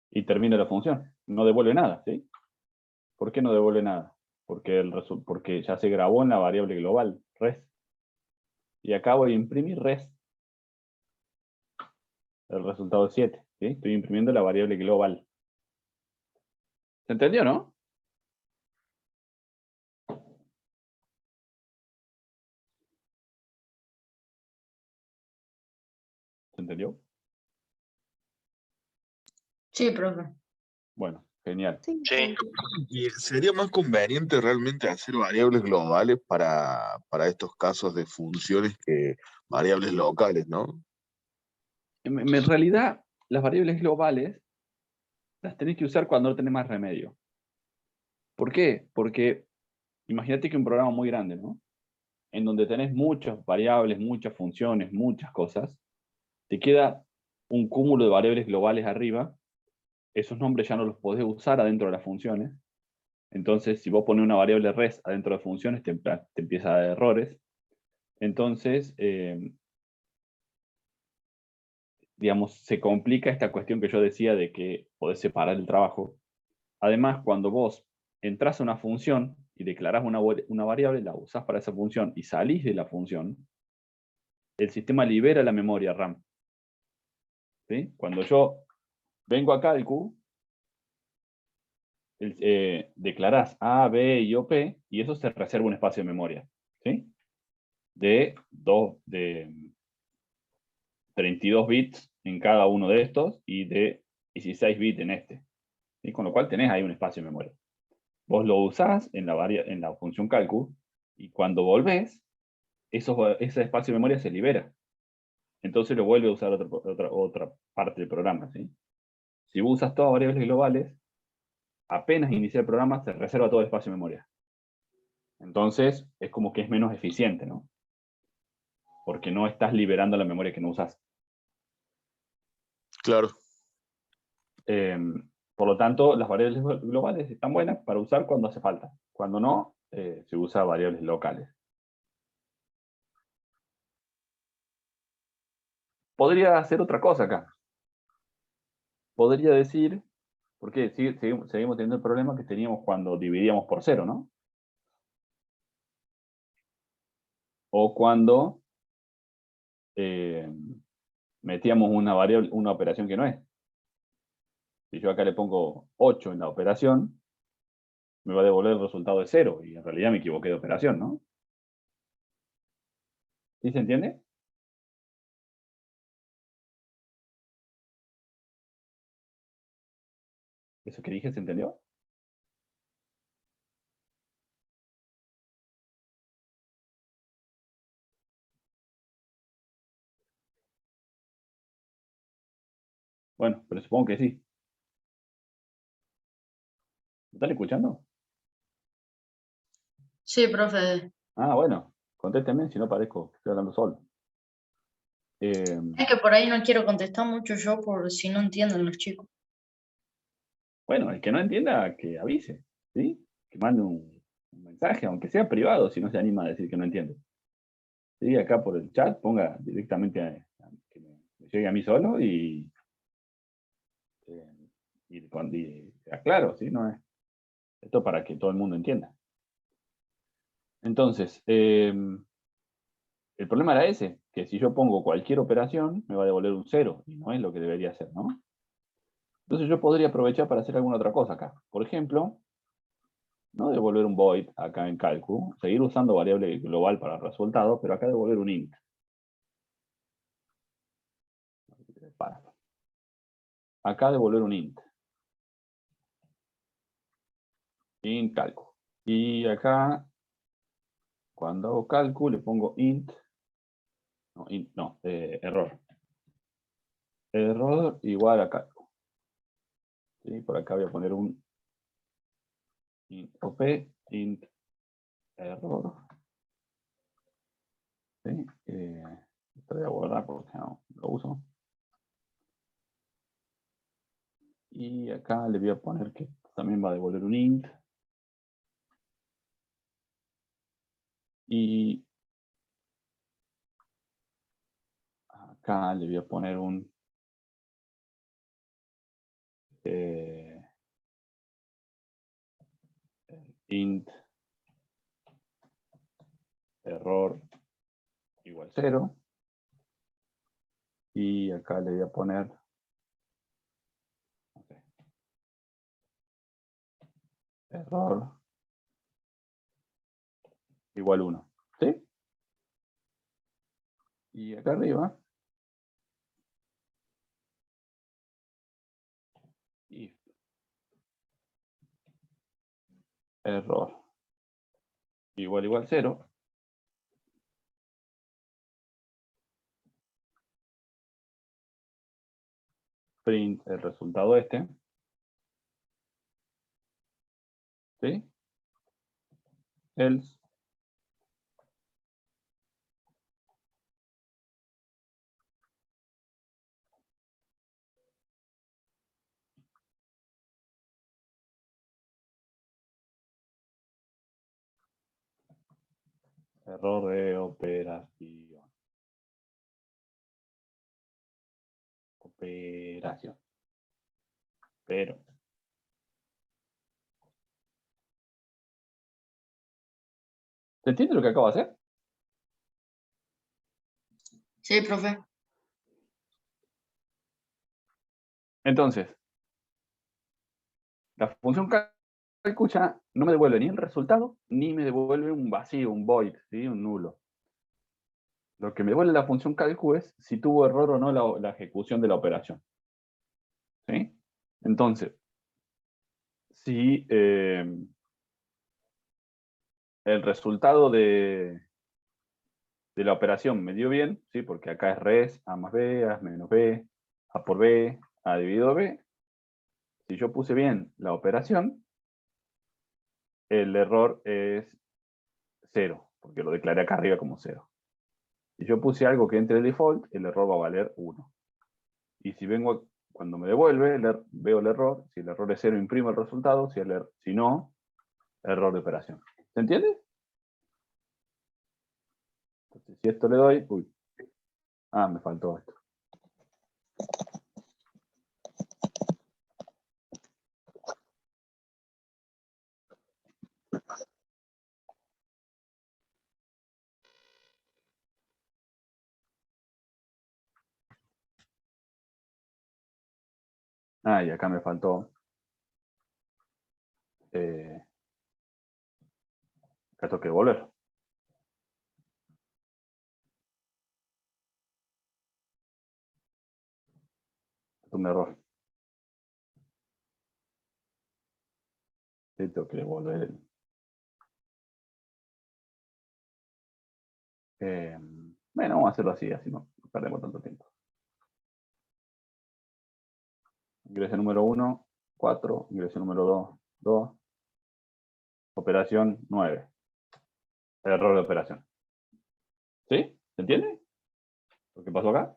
Y termina la función. No devuelve nada, ¿sí? ¿Por qué no devuelve nada? Porque ya se grabó en la variable global, res. Y acá voy a imprimir res. El resultado es 7. ¿Sí? Estoy imprimiendo la variable global. ¿Se entendió, no? ¿Se entendió? Sí, profe. Bueno, genial. Sí. ¿Y sería más conveniente realmente hacer variables globales para estos casos de funciones que variables locales, ¿no? En realidad, las variables globales las tenés que usar cuando no tenés más remedio. ¿Por qué? Porque imagínate que un programa muy grande, ¿no? En donde tenés muchas variables, muchas funciones, muchas cosas, te queda un cúmulo de variables globales arriba. Esos nombres ya no los podés usar adentro de las funciones. Entonces, si vos pones una variable res adentro de funciones, te empieza a dar errores. Entonces, digamos, se complica esta cuestión que yo decía de que podés separar el trabajo. Además, cuando vos entras a una función y declarás una variable, la usás para esa función y salís de la función, el sistema libera la memoria RAM. ¿Sí? Cuando yo vengo a Calcu, declarás A, B y OP, y eso se reserva un espacio de memoria, ¿sí? De 32 bits en cada uno de estos y de 16 bits en este. ¿Sí? Con lo cual tenés ahí un espacio de memoria. Vos lo usás en la función calcu, y cuando volvés, ese espacio de memoria se libera. Entonces lo vuelve a usar otra parte del programa, ¿sí? Si vos usas todas variables globales, apenas inicia el programa, se reserva todo el espacio de memoria. Entonces, es como que es menos eficiente, ¿no? Porque no estás liberando la memoria que no usas. Claro. Por lo tanto, las variables globales están buenas para usar cuando hace falta. Cuando no, se usa variables locales. Podría hacer otra cosa acá. Podría decir, porque seguimos teniendo el problema que teníamos cuando dividíamos por 0, ¿no? O cuando metíamos una variable, una operación que no es. Si yo acá le pongo 8 en la operación, me va a devolver el resultado de 0, y en realidad me equivoqué de operación, ¿no? ¿Sí se entiende? ¿Eso que dije se entendió? Bueno, pero supongo que sí. ¿Me están escuchando? Sí, profe. Ah, bueno, contéstenme, si no parezco que estoy hablando solo. Es que por ahí no quiero contestar mucho yo por si no entienden los chicos. Bueno, el que no entienda, que avise, ¿sí? Que mande un mensaje, aunque sea privado, si no se anima a decir que no entiende. ¿Sí? Acá por el chat, ponga directamente que me llegue a mí solo y aclaro, ¿sí? No es, esto para que todo el mundo entienda. Entonces, el problema era ese, que si yo pongo cualquier operación, me va a devolver un 0, y no es lo que debería hacer, ¿no? Entonces yo podría aprovechar para hacer alguna otra cosa acá. Por ejemplo, no devolver un void acá en calcu, seguir usando variable global para el resultado, pero acá devolver un int. Acá devolver un int. Int calcu. Y acá, cuando hago calcu, le pongo int. No, error. Error igual a calcu. ¿Sí? Por acá voy a poner un int op, int error. ¿Sí? Esto voy a guardar porque no lo uso. Y acá le voy a poner que también va a devolver un int. Y acá le voy a poner un int error igual 0. Y acá le voy a poner error igual 1. ¿Sí? Y acá arriba, if error igual 0. Print el resultado este. ¿Sí? Else. Error de operación. Operación. Pero. ¿Se entiende lo que acabo de hacer? Sí, profe. Entonces, La función calcu ya no me devuelve ni el resultado, ni me devuelve un vacío, un void, ¿sí? Un nulo. Lo que me devuelve la función calcu es si tuvo error o no la ejecución de la operación. ¿Sí? Entonces, si el resultado de la operación me dio bien, ¿sí? Porque acá es res, a más b, a menos b, a por b, a dividido b. Si yo puse bien la operación, el error es 0, porque lo declaré acá arriba como 0. Si yo puse algo que entre el default, el error va a valer 1. Y si vengo, cuando me devuelve, veo el error. Si el error es 0, imprimo el resultado. Si no, error de operación. ¿Se entiende? Entonces, si esto le doy... Uy. Ah, me faltó esto. Ah, y acá me faltó... acá tengo que devolver. Es un error. Sí, tengo que devolver el... bueno, vamos a hacerlo así no perdemos tanto tiempo. Ingreso número 1, 4. Ingreso número 2, 2. Operación 9. Error de operación. ¿Sí? ¿Se entiende? ¿Lo que pasó acá?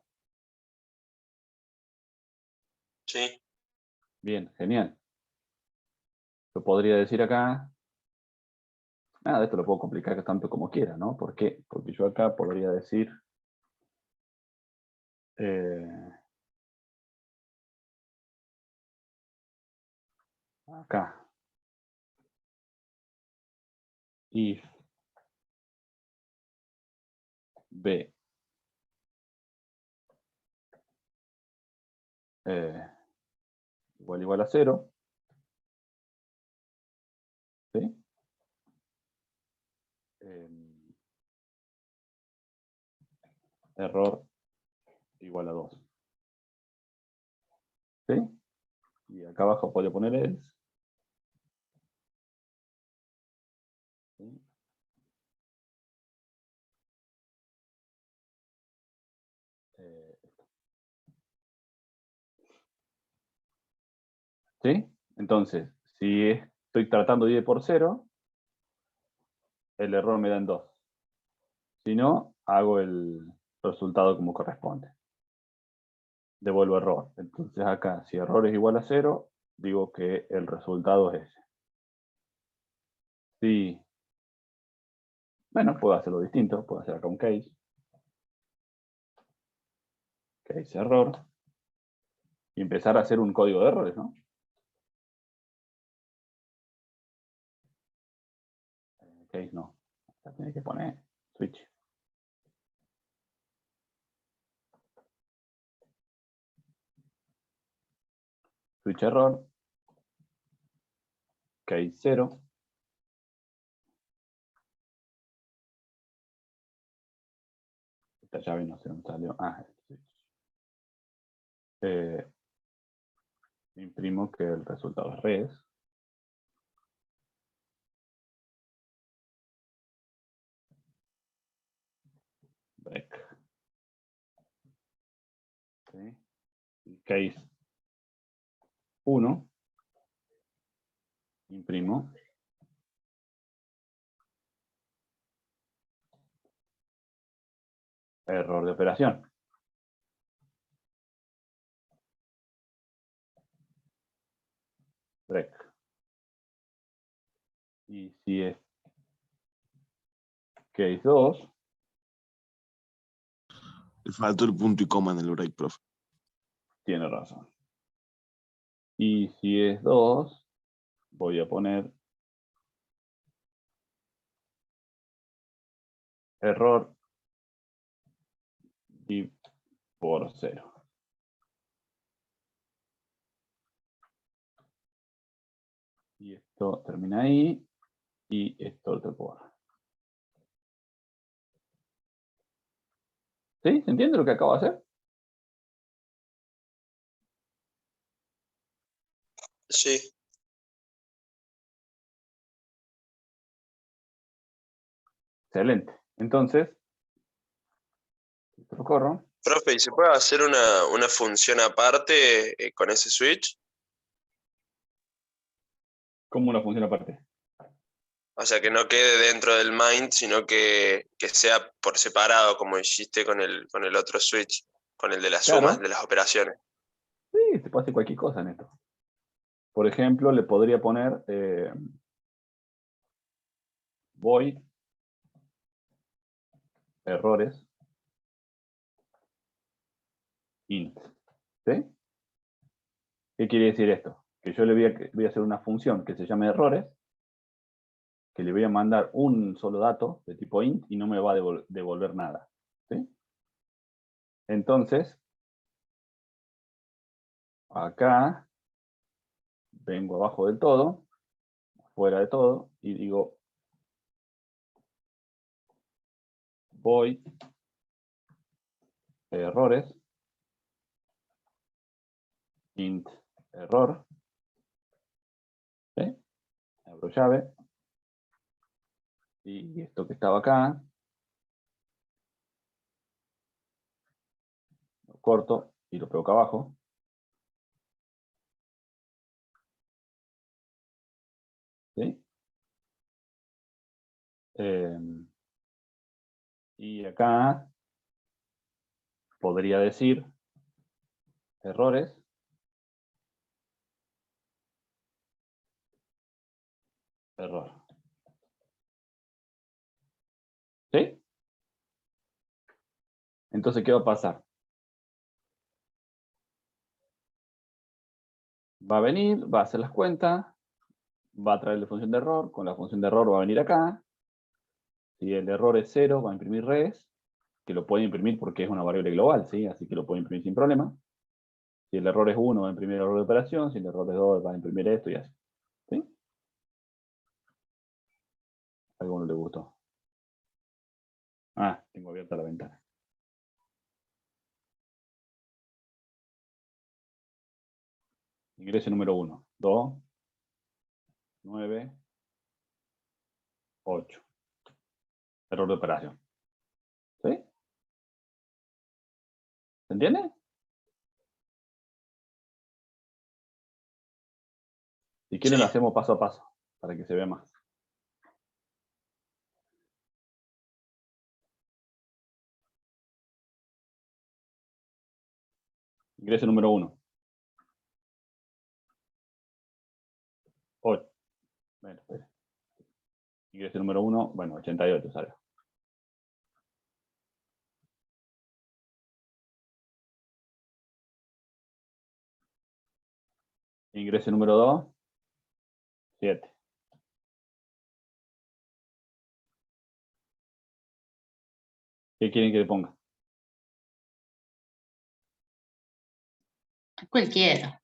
Sí. Bien, genial. Yo podría decir acá... Nada, esto lo puedo complicar tanto como quiera, ¿no? ¿Por qué? Porque yo acá podría decir... acá. If B igual a 0. ¿Sí? Error igual a 2. ¿Sí? Y acá abajo puedo poner else. ¿Sí? ¿Sí? Entonces, si estoy tratando de ir por 0, el error me da en 2. Si no, hago el resultado como corresponde. Devuelvo error. Entonces acá, si error es igual a 0, digo que el resultado es ese. Si, bueno, puedo hacerlo distinto. Puedo hacer acá un case. Case error. Y empezar a hacer un código de errores, ¿no? Case no. Ya tiene que poner switch. Switch error. Case 0. Esta llave no sé dónde salió. Ah, switch. Imprimo que el resultado es res. Break. ¿Sí? Y case 1. Imprimo. Error de operación. Break. Y si es case 2. Le faltó el punto y coma en el break, profe. Tiene razón. Y si es 2, voy a poner error y por 0. Esto termina ahí. Y esto lo puedo borrar. ¿Sí? ¿Se entiende lo que acabo de hacer? Sí. Excelente. Entonces, esto lo corro. Profe, ¿y se puede hacer una función aparte con ese switch? Como una función aparte. O sea, que no quede dentro del main, sino que sea por separado, como hiciste con el otro switch, con el de las Claro. sumas, de las operaciones. Sí, se puede hacer cualquier cosa en esto. Por ejemplo, le podría poner void errores int. ¿Sí? ¿Qué quiere decir esto? Que yo le voy a hacer una función que se llame errores, que le voy a mandar un solo dato de tipo int y no me va a devolver nada. ¿Sí? Entonces, acá vengo abajo del todo, fuera de todo, y digo void errores int error. ¿Sí? Abro llave. Y esto que estaba acá, lo corto y lo pego acá abajo. ¿Sí? Y acá podría decir errores error. ¿Sí? Entonces, ¿qué va a pasar? Va a venir, va a hacer las cuentas, va a traer la función de error, con la función de error va a venir acá. Si el error es 0, va a imprimir res, que lo puede imprimir porque es una variable global, ¿sí? Así que lo puede imprimir sin problema. Si el error es 1, va a imprimir el error de operación, si el error es 2, va a imprimir esto y así. ¿Sí? A alguno le gustó. Ah, tengo abierta la ventana. Ingreso número 1. 2, 9, 8. Error de operación. ¿Sí? ¿Se entiende? Si quieren Sí. lo hacemos paso a paso, para que se vea más. Ingreso número 1. 8. Bueno, espera. Ingreso número 1, bueno, 88 sale. Ingreso número 2, 7. ¿Qué quieren que le ponga? Cualquiera.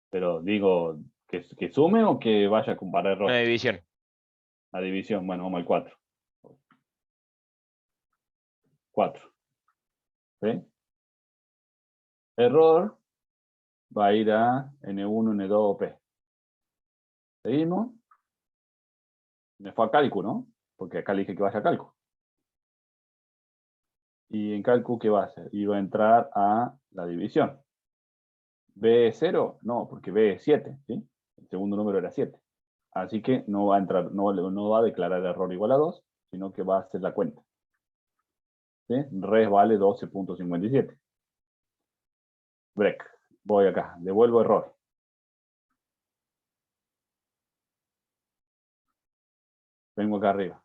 Pero digo, ¿que sume o que vaya a comparar error? Una división. La división, bueno, vamos al 4. 4. ¿Sí? Error va a ir a N1, N2, P. ¿Seguimos? Me fue a cálculo, ¿no? Porque acá le dije que vaya a cálculo. Y en cálculo, ¿qué va a hacer? Y va a entrar a la división. ¿B es 0? No, porque B es 7, ¿sí? El segundo número era 7. Así que no va a entrar, no va a declarar error igual a 2, sino que va a hacer la cuenta. ¿Sí? Res vale 12.57. Break. Voy acá, devuelvo error. Vengo acá arriba.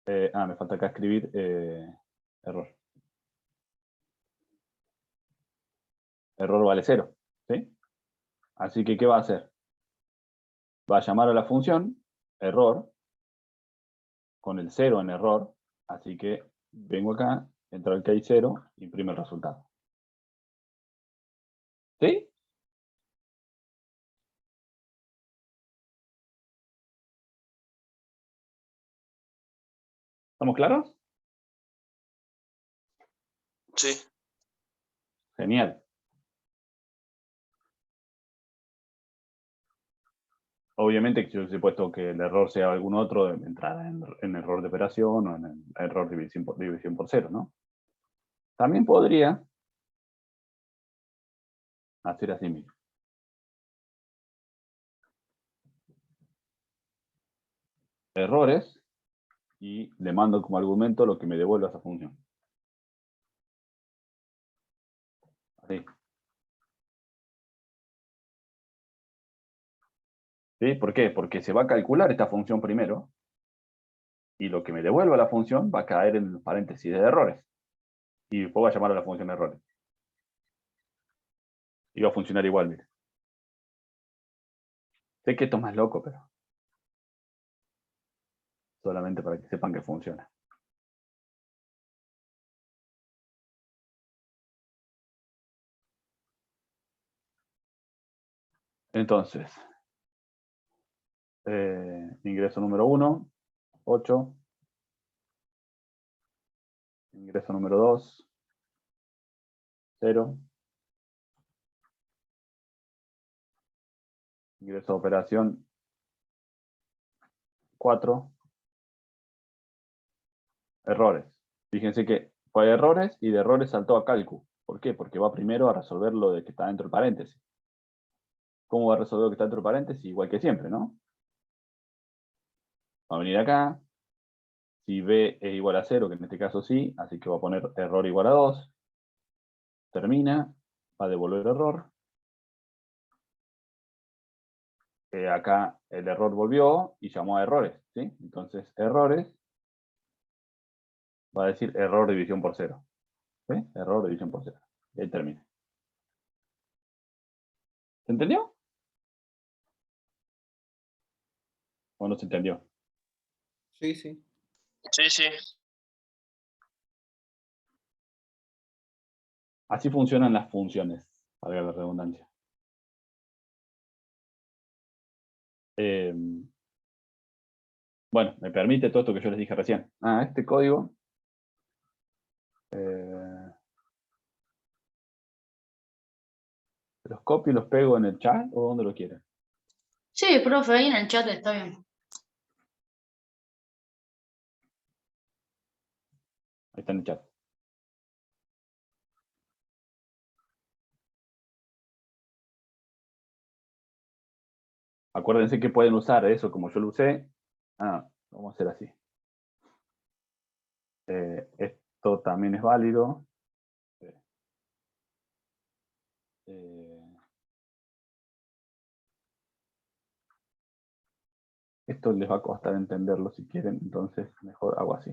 Me falta acá escribir error. Error vale 0. ¿Sí? Así que, ¿qué va a hacer? Va a llamar a la función error con el 0 en error. Así que vengo acá, entro al case 0, imprime el resultado. ¿Sí? ¿Estamos claros? Sí. Genial. Obviamente que si yo hubiese puesto que el error sea algún otro, entrará en error de operación o en el error de división por cero, ¿no? También podría hacer así mismo. Errores, y le mando como argumento lo que me devuelva esa función. Así. ¿Sí? ¿Por qué? Porque se va a calcular esta función primero, y lo que me devuelva la función va a caer en el paréntesis de errores. Y después va a llamar a la función errores. Y va a funcionar igual, mire. Sé que esto es más loco, pero solamente para que sepan que funciona. Entonces, ingreso número 1, 8. Ingreso número 2, 0. Ingreso a operación 4. Errores. Fíjense que fue errores y de errores saltó a cálculo. ¿Por qué? Porque va primero a resolver lo de que está dentro del paréntesis. ¿Cómo va a resolver lo que está dentro del paréntesis? Igual que siempre, ¿no? Va a venir acá. Si B es igual a 0, que en este caso sí, así que va a poner error igual a 2. Termina, va a devolver error. Acá el error volvió y llamó a errores, ¿sí? Entonces, errores va a decir error de división por 0. ¿Sí? Error de división por 0. Y ahí termina. ¿Se entendió? ¿O no se entendió? Sí, sí. Sí, sí. Así funcionan las funciones, valga la redundancia. Bueno, me permite todo esto que yo les dije recién. Este código. ¿Los copio y los pego en el chat o donde lo quieran? Sí, profe, ahí en el chat está bien. Ahí está en el chat. Acuérdense que pueden usar eso como yo lo usé. Vamos a hacer así. Esto también es válido. Esto les va a costar entenderlo si quieren, entonces mejor hago así.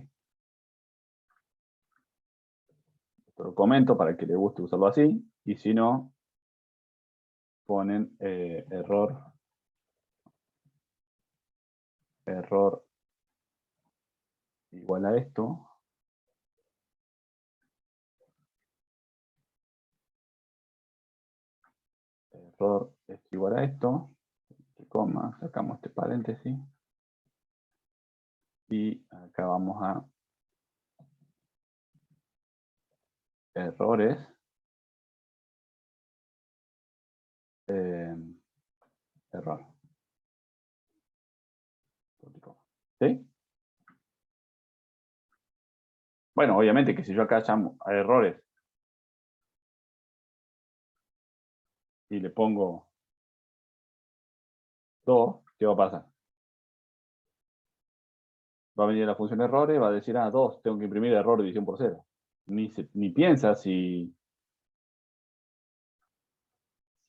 Esto lo comento para que les guste usarlo así, y si no, ponen error igual a esto. Error es igual a esto. Coma, sacamos este paréntesis. Y acá vamos a errores. Error. ¿Sí? Bueno, obviamente que si yo acá llamo a errores y le pongo 2, ¿qué va a pasar? Va a venir la función errores, va a decir, 2, tengo que imprimir error de división por 0. Ni piensa si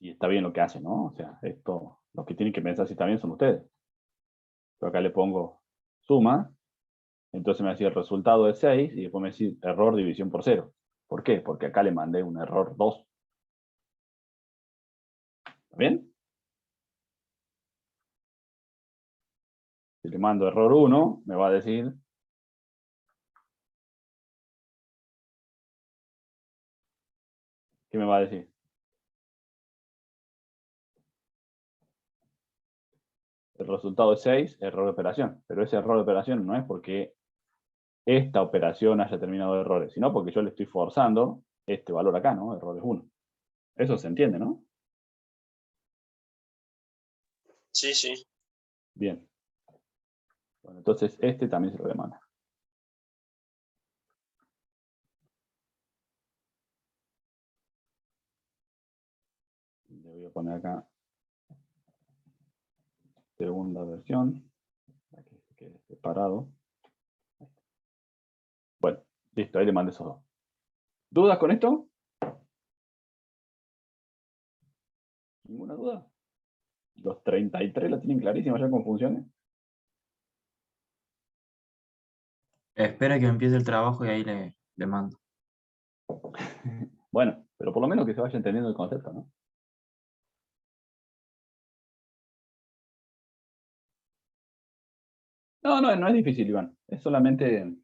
está bien lo que hace, ¿no? O sea, esto, los que tienen que pensar si está bien son ustedes. Yo acá le pongo suma, entonces me decía el resultado es 6 y después me decía error de división por 0. ¿Por qué? Porque acá le mandé un error 2. ¿Está bien? Si le mando error 1, me va a decir ¿qué me va a decir? El resultado es 6, error de operación. Pero ese error de operación no es porque esta operación haya terminado de errores, sino porque yo le estoy forzando este valor acá, ¿no? Errores 1. Eso se entiende, ¿no? Sí, sí. Bien. Bueno, entonces este también se lo voy a mandar. Le voy a poner acá segunda versión. Aquí se quede separado. Bueno, listo, ahí le mandé esos dos. ¿Dudas con esto? ¿Ninguna duda? Los 33 la tienen clarísima ya con funciones. Espera que empiece el trabajo y ahí le mando. Bueno, pero por lo menos que se vaya entendiendo el concepto, ¿no? No es difícil, Iván. Es solamente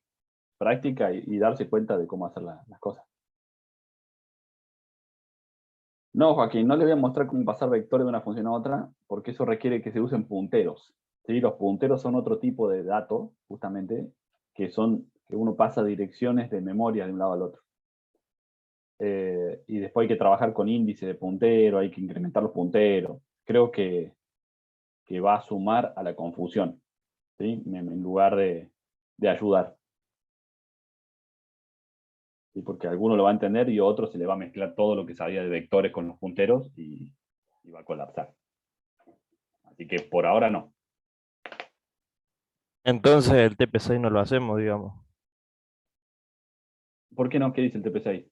práctica y darse cuenta de cómo hacer las cosas. No, Joaquín, no le voy a mostrar cómo pasar vectores de una función a otra, porque eso requiere que se usen punteros. ¿Sí? Los punteros son otro tipo de datos, justamente, que uno pasa direcciones de memoria de un lado al otro. Y después hay que trabajar con índice de puntero, hay que incrementar los punteros. Creo que va a sumar a la confusión, ¿sí? En lugar de ayudar. ¿Sí? Porque alguno lo va a entender y otro se le va a mezclar todo lo que sabía de vectores con los punteros y va a colapsar. Así que por ahora no. Entonces el TP6 no lo hacemos, digamos. ¿Por qué no? ¿Qué dice el TP6?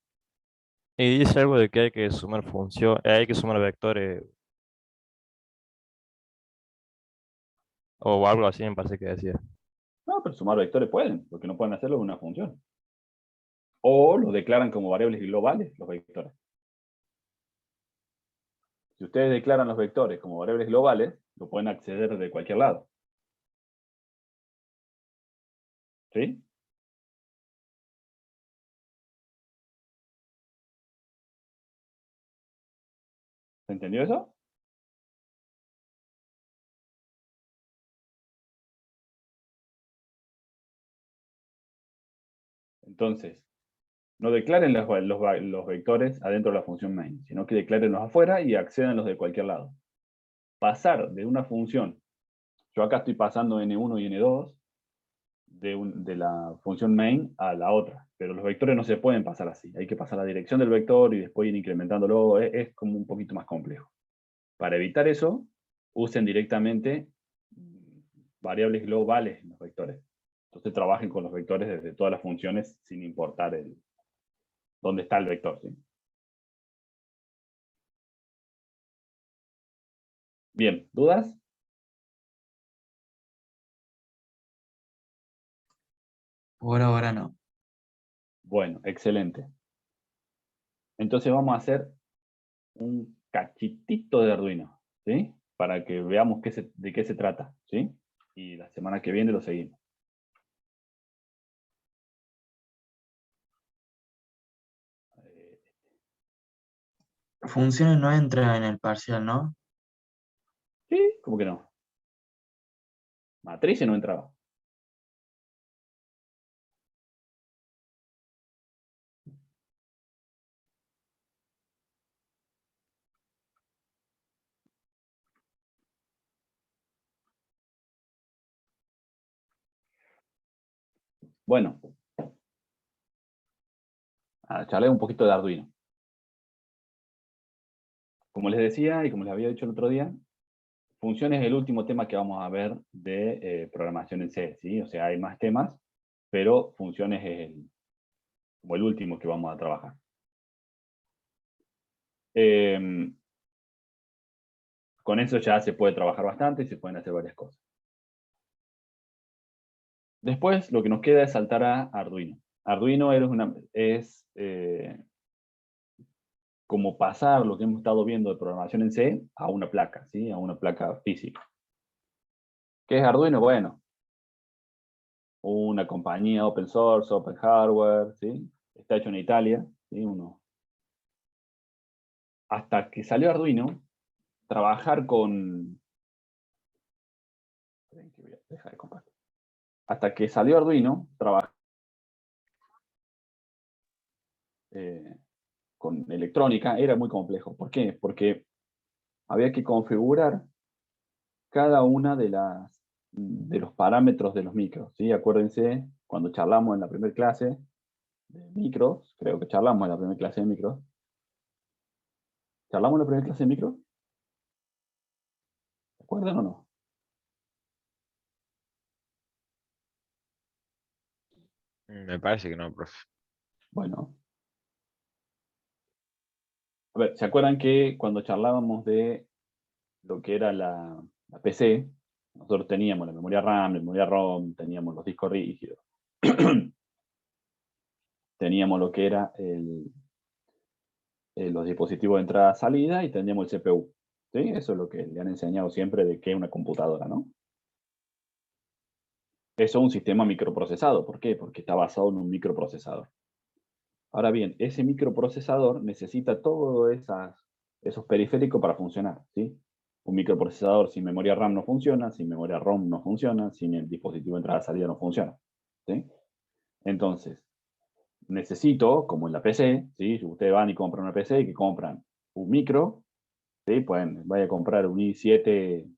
Y dice algo de que hay que sumar función, hay que sumar vectores o algo así, me parece que decía. No, pero sumar vectores pueden, porque no pueden hacerlo en una función. O lo declaran como variables globales los vectores. Si ustedes declaran los vectores como variables globales, lo pueden acceder de cualquier lado. ¿Sí? ¿Se entendió eso? Entonces, no declaren los vectores adentro de la función main, sino que declárenlos afuera y accedanlos de cualquier lado. Pasar de una función, yo acá estoy pasando n1 y n2, de la función main a la otra, pero los vectores no se pueden pasar así, hay que pasar la dirección del vector y después ir incrementándolo, es como un poquito más complejo. Para evitar eso, usen directamente variables globales en los vectores. Entonces trabajen con los vectores desde todas las funciones sin importar dónde está el vector. ¿Sí? Bien, ¿dudas? Por ahora no. Bueno, excelente. Entonces vamos a hacer un cachitito de Arduino, ¿sí? Para que veamos de qué se trata, ¿sí? Y la semana que viene lo seguimos. Funciones no entra en el parcial, ¿no? ¿Sí? ¿Cómo que no? Matrices no entraba. Bueno, charlé un poquito de Arduino. Como les decía y como les había dicho el otro día, funciones es el último tema que vamos a ver de programación en C, ¿sí? O sea, hay más temas, pero funciones es como el último que vamos a trabajar. Con eso ya se puede trabajar bastante y se pueden hacer varias cosas. Después, lo que nos queda es saltar a Arduino. Arduino es como pasar lo que hemos estado viendo de programación en C a una placa, ¿sí? A una placa física. ¿Qué es Arduino? Bueno, una compañía open source, open hardware, ¿sí? Está hecho en Italia, ¿sí? Hasta que salió Arduino, trabajar con... Hasta que salió Arduino, trabajar con electrónica era muy complejo. ¿Por qué? Porque había que configurar cada una de los parámetros de los micros, ¿sí? Acuérdense, cuando charlamos en la primera clase de micros, creo que charlamos en la primera clase de micros. ¿Charlamos en la primera clase de micros? ¿Se acuerdan o no? Me parece que no, profe. Bueno. A ver, ¿se acuerdan que cuando charlábamos de lo que era la PC, nosotros teníamos la memoria RAM, la memoria ROM, teníamos los discos rígidos, teníamos lo que era los dispositivos de entrada-salida y teníamos el CPU. ¿Sí? Eso es lo que le han enseñado siempre de qué es una computadora, ¿no? Eso es un sistema microprocesado. ¿Por qué? Porque está basado en un microprocesador. Ahora bien, ese microprocesador necesita todos esos periféricos para funcionar, ¿sí? Un microprocesador sin memoria RAM no funciona, sin memoria ROM no funciona, sin el dispositivo de entrada-salida no funciona, ¿sí? Entonces, necesito, como en la PC, ¿sí? Si ustedes van y compran una PC y que compran un micro, ¿sí? Pueden, vaya a comprar un i7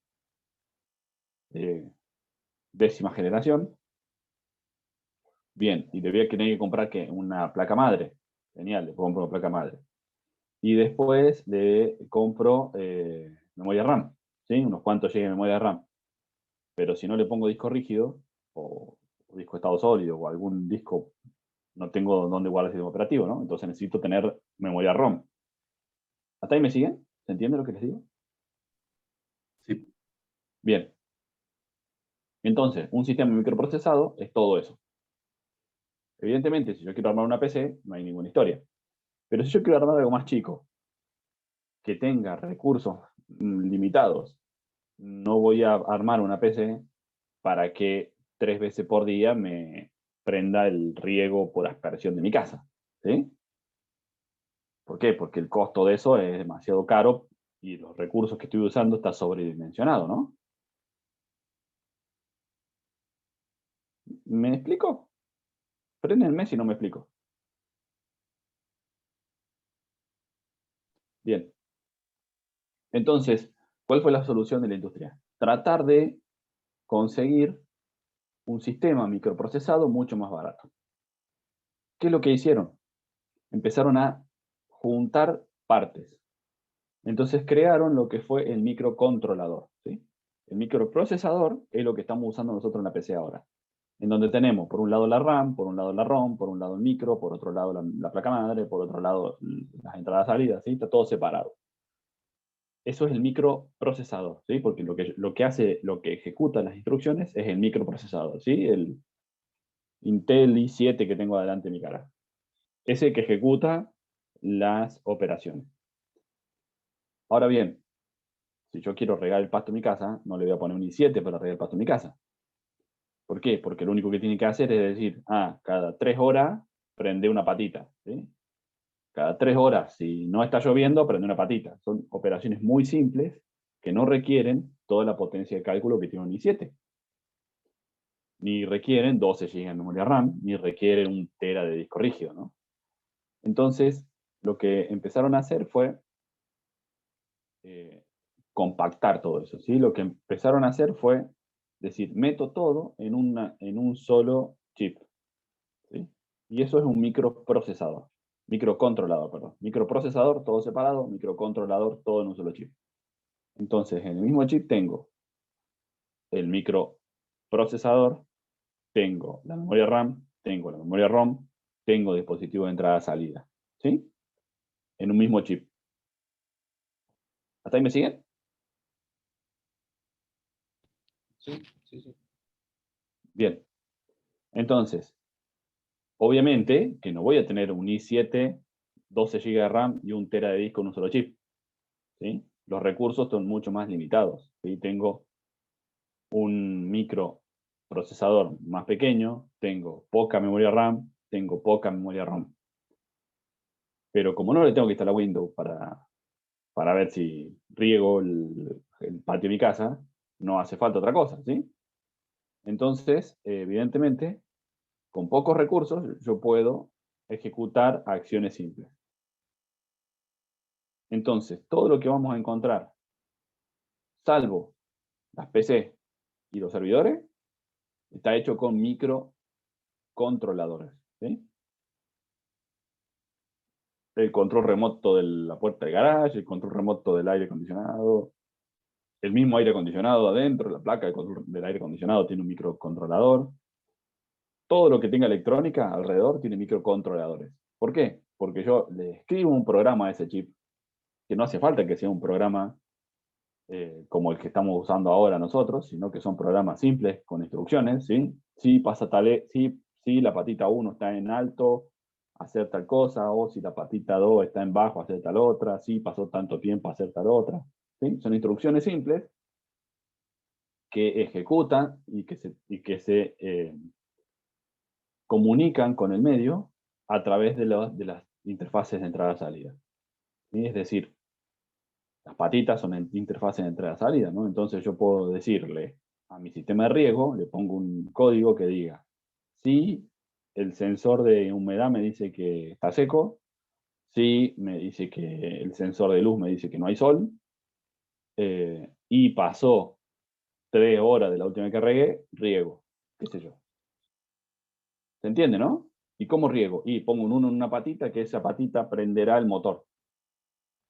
décima generación. Bien, y le voy a tener que comprar ¿qué? Una placa madre. Genial, le compro una placa madre. Y después le compro memoria RAM, ¿sí? Unos cuantos GB de memoria RAM. Pero si no le pongo disco rígido, o disco estado sólido, o algún disco, no tengo dónde guardar el sistema operativo, ¿no? Entonces necesito tener memoria ROM. ¿Hasta ahí me siguen? ¿Se entiende lo que les digo? Sí. Bien. Entonces, un sistema microprocesado es todo eso. Evidentemente, si yo quiero armar una PC, no hay ninguna historia. Pero si yo quiero armar algo más chico, que tenga recursos limitados, no voy a armar una PC para que 3 veces por día me prenda el riego por aspersión de mi casa. ¿Sí? ¿Por qué? Porque el costo de eso es demasiado caro y los recursos que estoy usando está sobredimensionado, ¿no? ¿Me explico? Frénenme si no me explico. Bien. Entonces, ¿cuál fue la solución de la industria? Tratar de conseguir un sistema microprocesado mucho más barato. ¿Qué es lo que hicieron? Empezaron a juntar partes. Entonces crearon lo que fue el microcontrolador, ¿sí? El microprocesador es lo que estamos usando nosotros en la PC ahora, en donde tenemos por un lado la RAM, por un lado la ROM, por un lado el micro, por otro lado la placa madre, por otro lado las entradas-salidas, ¿sí? Está todo separado. Eso es el microprocesador, ¿sí? Porque lo que ejecuta las instrucciones es el microprocesador, ¿sí? El Intel i7 que tengo adelante en mi cara. Ese que ejecuta las operaciones. Ahora bien, si yo quiero regar el pasto en mi casa, no le voy a poner un i7 para regar el pasto en mi casa. ¿Por qué? Porque lo único que tiene que hacer es decir, cada 3 horas prende una patita, ¿sí? Cada 3 horas, si no está lloviendo, prende una patita. Son operaciones muy simples que no requieren toda la potencia de cálculo que tiene un i7. Ni requieren 12 GB de memoria RAM, ni requieren 1 tera de disco rígido, ¿no? Entonces, lo que empezaron a hacer fue compactar todo eso, ¿sí? Lo que empezaron a hacer fue decir, meto todo en un solo chip, ¿sí? Y eso es un microprocesador, microcontrolador, perdón. Microprocesador, todo separado, microcontrolador, todo en un solo chip. Entonces, en el mismo chip tengo el microprocesador, tengo la memoria RAM, tengo la memoria ROM, tengo dispositivo de entrada-salida, ¿sí? En un mismo chip. ¿Hasta ahí me siguen? Sí, sí, sí. Bien. Entonces, obviamente que no voy a tener un i7, 12 GB de RAM y 1 tera de disco en un solo chip, ¿sí? Los recursos son mucho más limitados, ¿sí? Tengo un microprocesador más pequeño, tengo poca memoria RAM, tengo poca memoria ROM. Pero como no le tengo que instalar Windows para ver si riego el patio de mi casa, no hace falta otra cosa, ¿sí? Entonces, evidentemente, con pocos recursos yo puedo ejecutar acciones simples. Entonces, todo lo que vamos a encontrar, salvo las PC y los servidores, está hecho con microcontroladores, ¿sí? El control remoto de la puerta del garage, el control remoto del aire acondicionado, el mismo aire acondicionado adentro, la placa de control del aire acondicionado tiene un microcontrolador. Todo lo que tenga electrónica alrededor tiene microcontroladores. ¿Por qué? Porque yo le escribo un programa a ese chip, que no hace falta que sea un programa como el que estamos usando ahora nosotros, sino que son programas simples con instrucciones, ¿sí? Si pasa si la patita 1 está en alto, hacer tal cosa, o si la patita 2 está en bajo, hacer tal otra, si pasó tanto tiempo, hacer tal otra, ¿sí? Son instrucciones simples que ejecutan y que se comunican con el medio a través de las interfaces de entrada-salida. ¿Sí? Es decir, las patitas son interfaces de entrada-salida, ¿no? Entonces yo puedo decirle a mi sistema de riego, le pongo un código que diga, si el sensor de humedad me dice que está seco, si me dice que el sensor de luz me dice que no hay sol, y pasó 3 horas de la última que regué, riego, qué sé yo. ¿Se entiende, no? ¿Y cómo riego? Y pongo un 1 en una patita, que esa patita prenderá el motor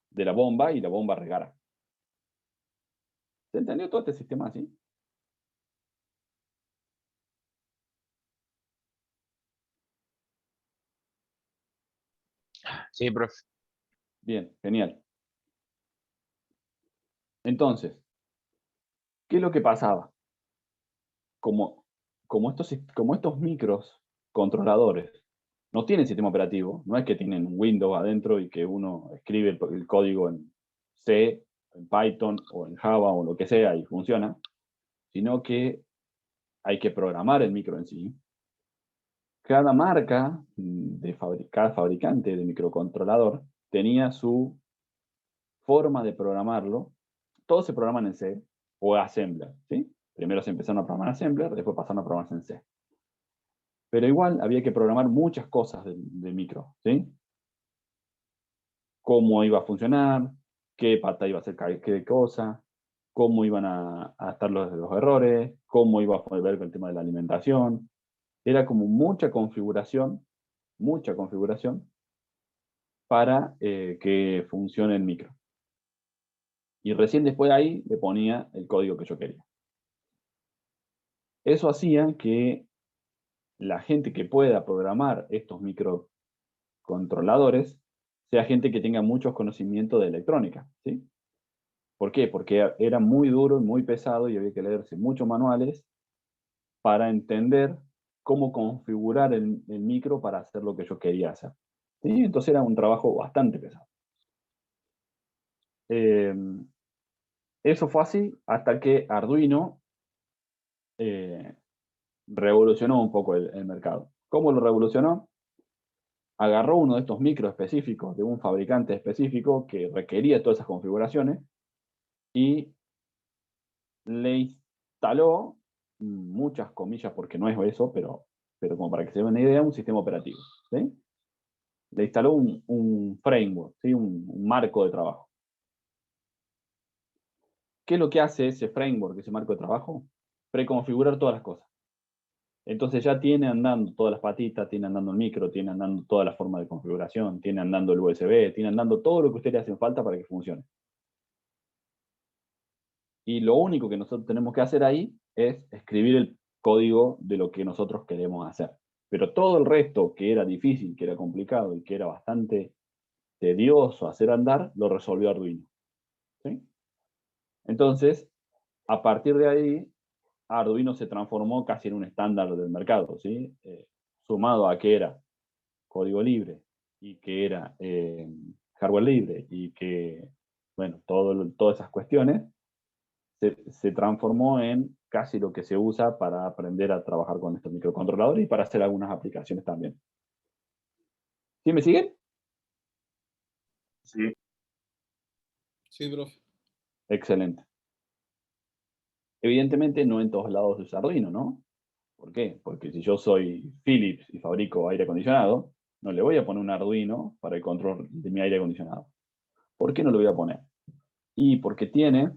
de la bomba y la bomba regará. ¿Se entendió todo este sistema así? Sí, profe. Bien, genial. Entonces, ¿qué es lo que pasaba? Como estos micros controladores no tienen sistema operativo, no es que tienen Windows adentro y que uno escribe el código en C, en Python o en Java o lo que sea y funciona, sino que hay que programar el micro en sí. Cada marca, cada fabricante de microcontrolador tenía su forma de programarlo. Todos se programan en C o Assembler, ¿sí? Primero se empezaron a programar en Assembler, después pasaron a programarse en C. Pero igual había que programar muchas cosas del micro, ¿sí? Cómo iba a funcionar, qué pata iba a hacer qué cosa, cómo iban a estar los errores, cómo iba a ver el tema de la alimentación. Era como mucha configuración para que funcione el micro. Y recién después de ahí le ponía el código que yo quería. Eso hacía que la gente que pueda programar estos microcontroladores sea gente que tenga muchos conocimientos de electrónica, ¿sí? ¿Por qué? Porque era muy duro y muy pesado y había que leerse muchos manuales para entender cómo configurar el micro para hacer lo que yo quería hacer. ¿Sí? Entonces era un trabajo bastante pesado. Eso fue así hasta que Arduino revolucionó un poco el mercado. ¿Cómo lo revolucionó? Agarró uno de estos micros específicos de un fabricante específico que requería todas esas configuraciones y le instaló, muchas comillas porque no es eso, pero como para que se den una idea, un sistema operativo. ¿Sí? Le instaló un framework, ¿sí? un marco de trabajo. ¿Qué es lo que hace ese framework, ese marco de trabajo? Preconfigurar todas las cosas. Entonces ya tiene andando todas las patitas, tiene andando el micro, tiene andando toda la forma de configuración, tiene andando el USB, tiene andando todo lo que a usted le hace falta para que funcione. Y lo único que nosotros tenemos que hacer ahí es escribir el código de lo que nosotros queremos hacer. Pero todo el resto, que era difícil, que era complicado y que era bastante tedioso hacer andar, lo resolvió Arduino. ¿Sí? Entonces, a partir de ahí, Arduino se transformó casi en un estándar del mercado, ¿sí? Sumado a que era código libre y que era hardware libre y que, bueno, todas esas cuestiones, se transformó en casi lo que se usa para aprender a trabajar con estos microcontroladores y para hacer algunas aplicaciones también. ¿Sí me siguen? Sí. Sí, profe. Excelente. Evidentemente no en todos lados se usa Arduino, ¿no? ¿Por qué? Porque si yo soy Philips y fabrico aire acondicionado, no le voy a poner un Arduino para el control de mi aire acondicionado. ¿Por qué no lo voy a poner? Y porque tiene,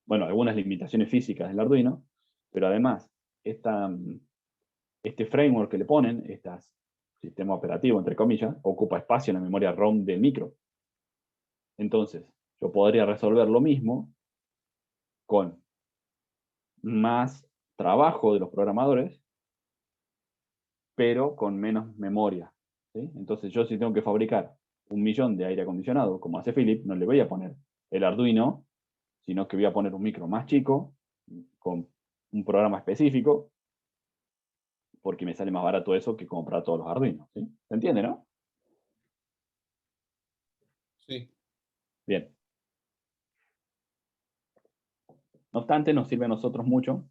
bueno, algunas limitaciones físicas del Arduino, pero además, este framework que le ponen, este sistema operativo, entre comillas, ocupa espacio en la memoria ROM del micro. Entonces, yo podría resolver lo mismo con más trabajo de los programadores, pero con menos memoria, ¿sí? Entonces, yo si tengo que fabricar 1.000.000 de aire acondicionado, como hace Philip, no le voy a poner el Arduino, sino que voy a poner un micro más chico, con un programa específico, porque me sale más barato eso que comprar todos los Arduinos, ¿sí? ¿Se entiende, no? Sí. Bien. No obstante, nos sirve a nosotros mucho.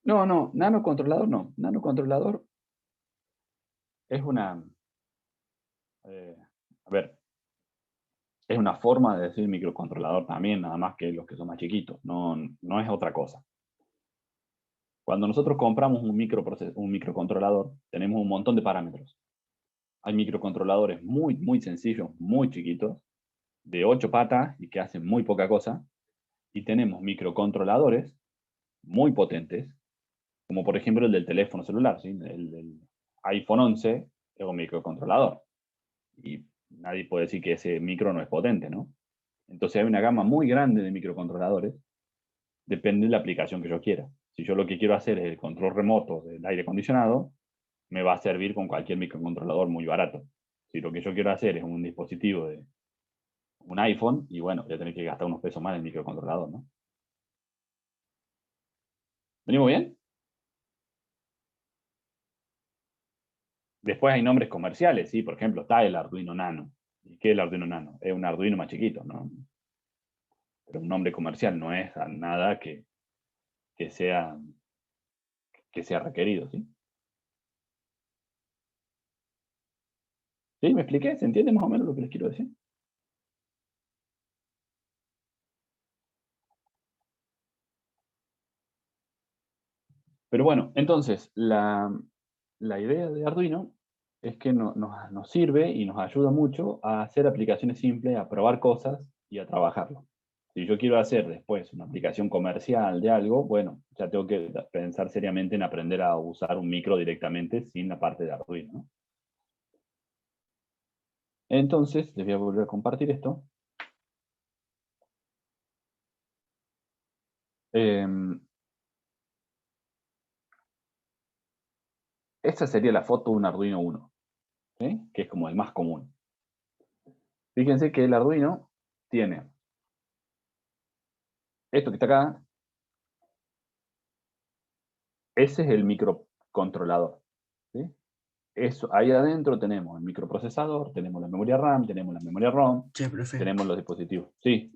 No, nanocontrolador no. Nanocontrolador es una... a ver, es una forma de decir microcontrolador también, nada más que los que son más chiquitos. No, no es otra cosa. Cuando nosotros compramos un microcontrolador, tenemos un montón de parámetros. Hay microcontroladores muy, muy sencillos, muy chiquitos, de 8 patas y que hacen muy poca cosa. Y tenemos microcontroladores muy potentes, como por ejemplo el del teléfono celular, ¿sí? El del iPhone 11 es un microcontrolador. Y nadie puede decir que ese micro no es potente, ¿no? Entonces hay una gama muy grande de microcontroladores, depende de la aplicación que yo quiera. Si yo lo que quiero hacer es el control remoto del aire acondicionado, me va a servir con cualquier microcontrolador muy barato. Si lo que yo quiero hacer es un dispositivo de un iPhone, y bueno, voy a tener que gastar unos pesos más en el microcontrolador, ¿no? ¿Venimos bien? Después hay nombres comerciales, ¿sí? Por ejemplo, está el Arduino Nano. ¿Y qué es el Arduino Nano? Es un Arduino más chiquito, ¿no? Pero un nombre comercial no es nada que sea requerido, ¿sí? ¿Sí? ¿Me expliqué? ¿Se entiende más o menos lo que les quiero decir? Pero bueno, entonces, la idea de Arduino es que nos sirve y nos ayuda mucho a hacer aplicaciones simples, a probar cosas y a trabajarlo. Si yo quiero hacer después una aplicación comercial de algo, bueno, ya tengo que pensar seriamente en aprender a usar un micro directamente sin la parte de Arduino, ¿no? Entonces, les voy a volver a compartir esto. Esta sería la foto de un Arduino 1, ¿sí? Que es como el más común. Fíjense que el Arduino tiene esto que está acá. Ese es el microcontrolador, ¿sí? Eso, ahí adentro tenemos el microprocesador, tenemos la memoria RAM, tenemos la memoria ROM, Che, profe, tenemos los dispositivos. Sí,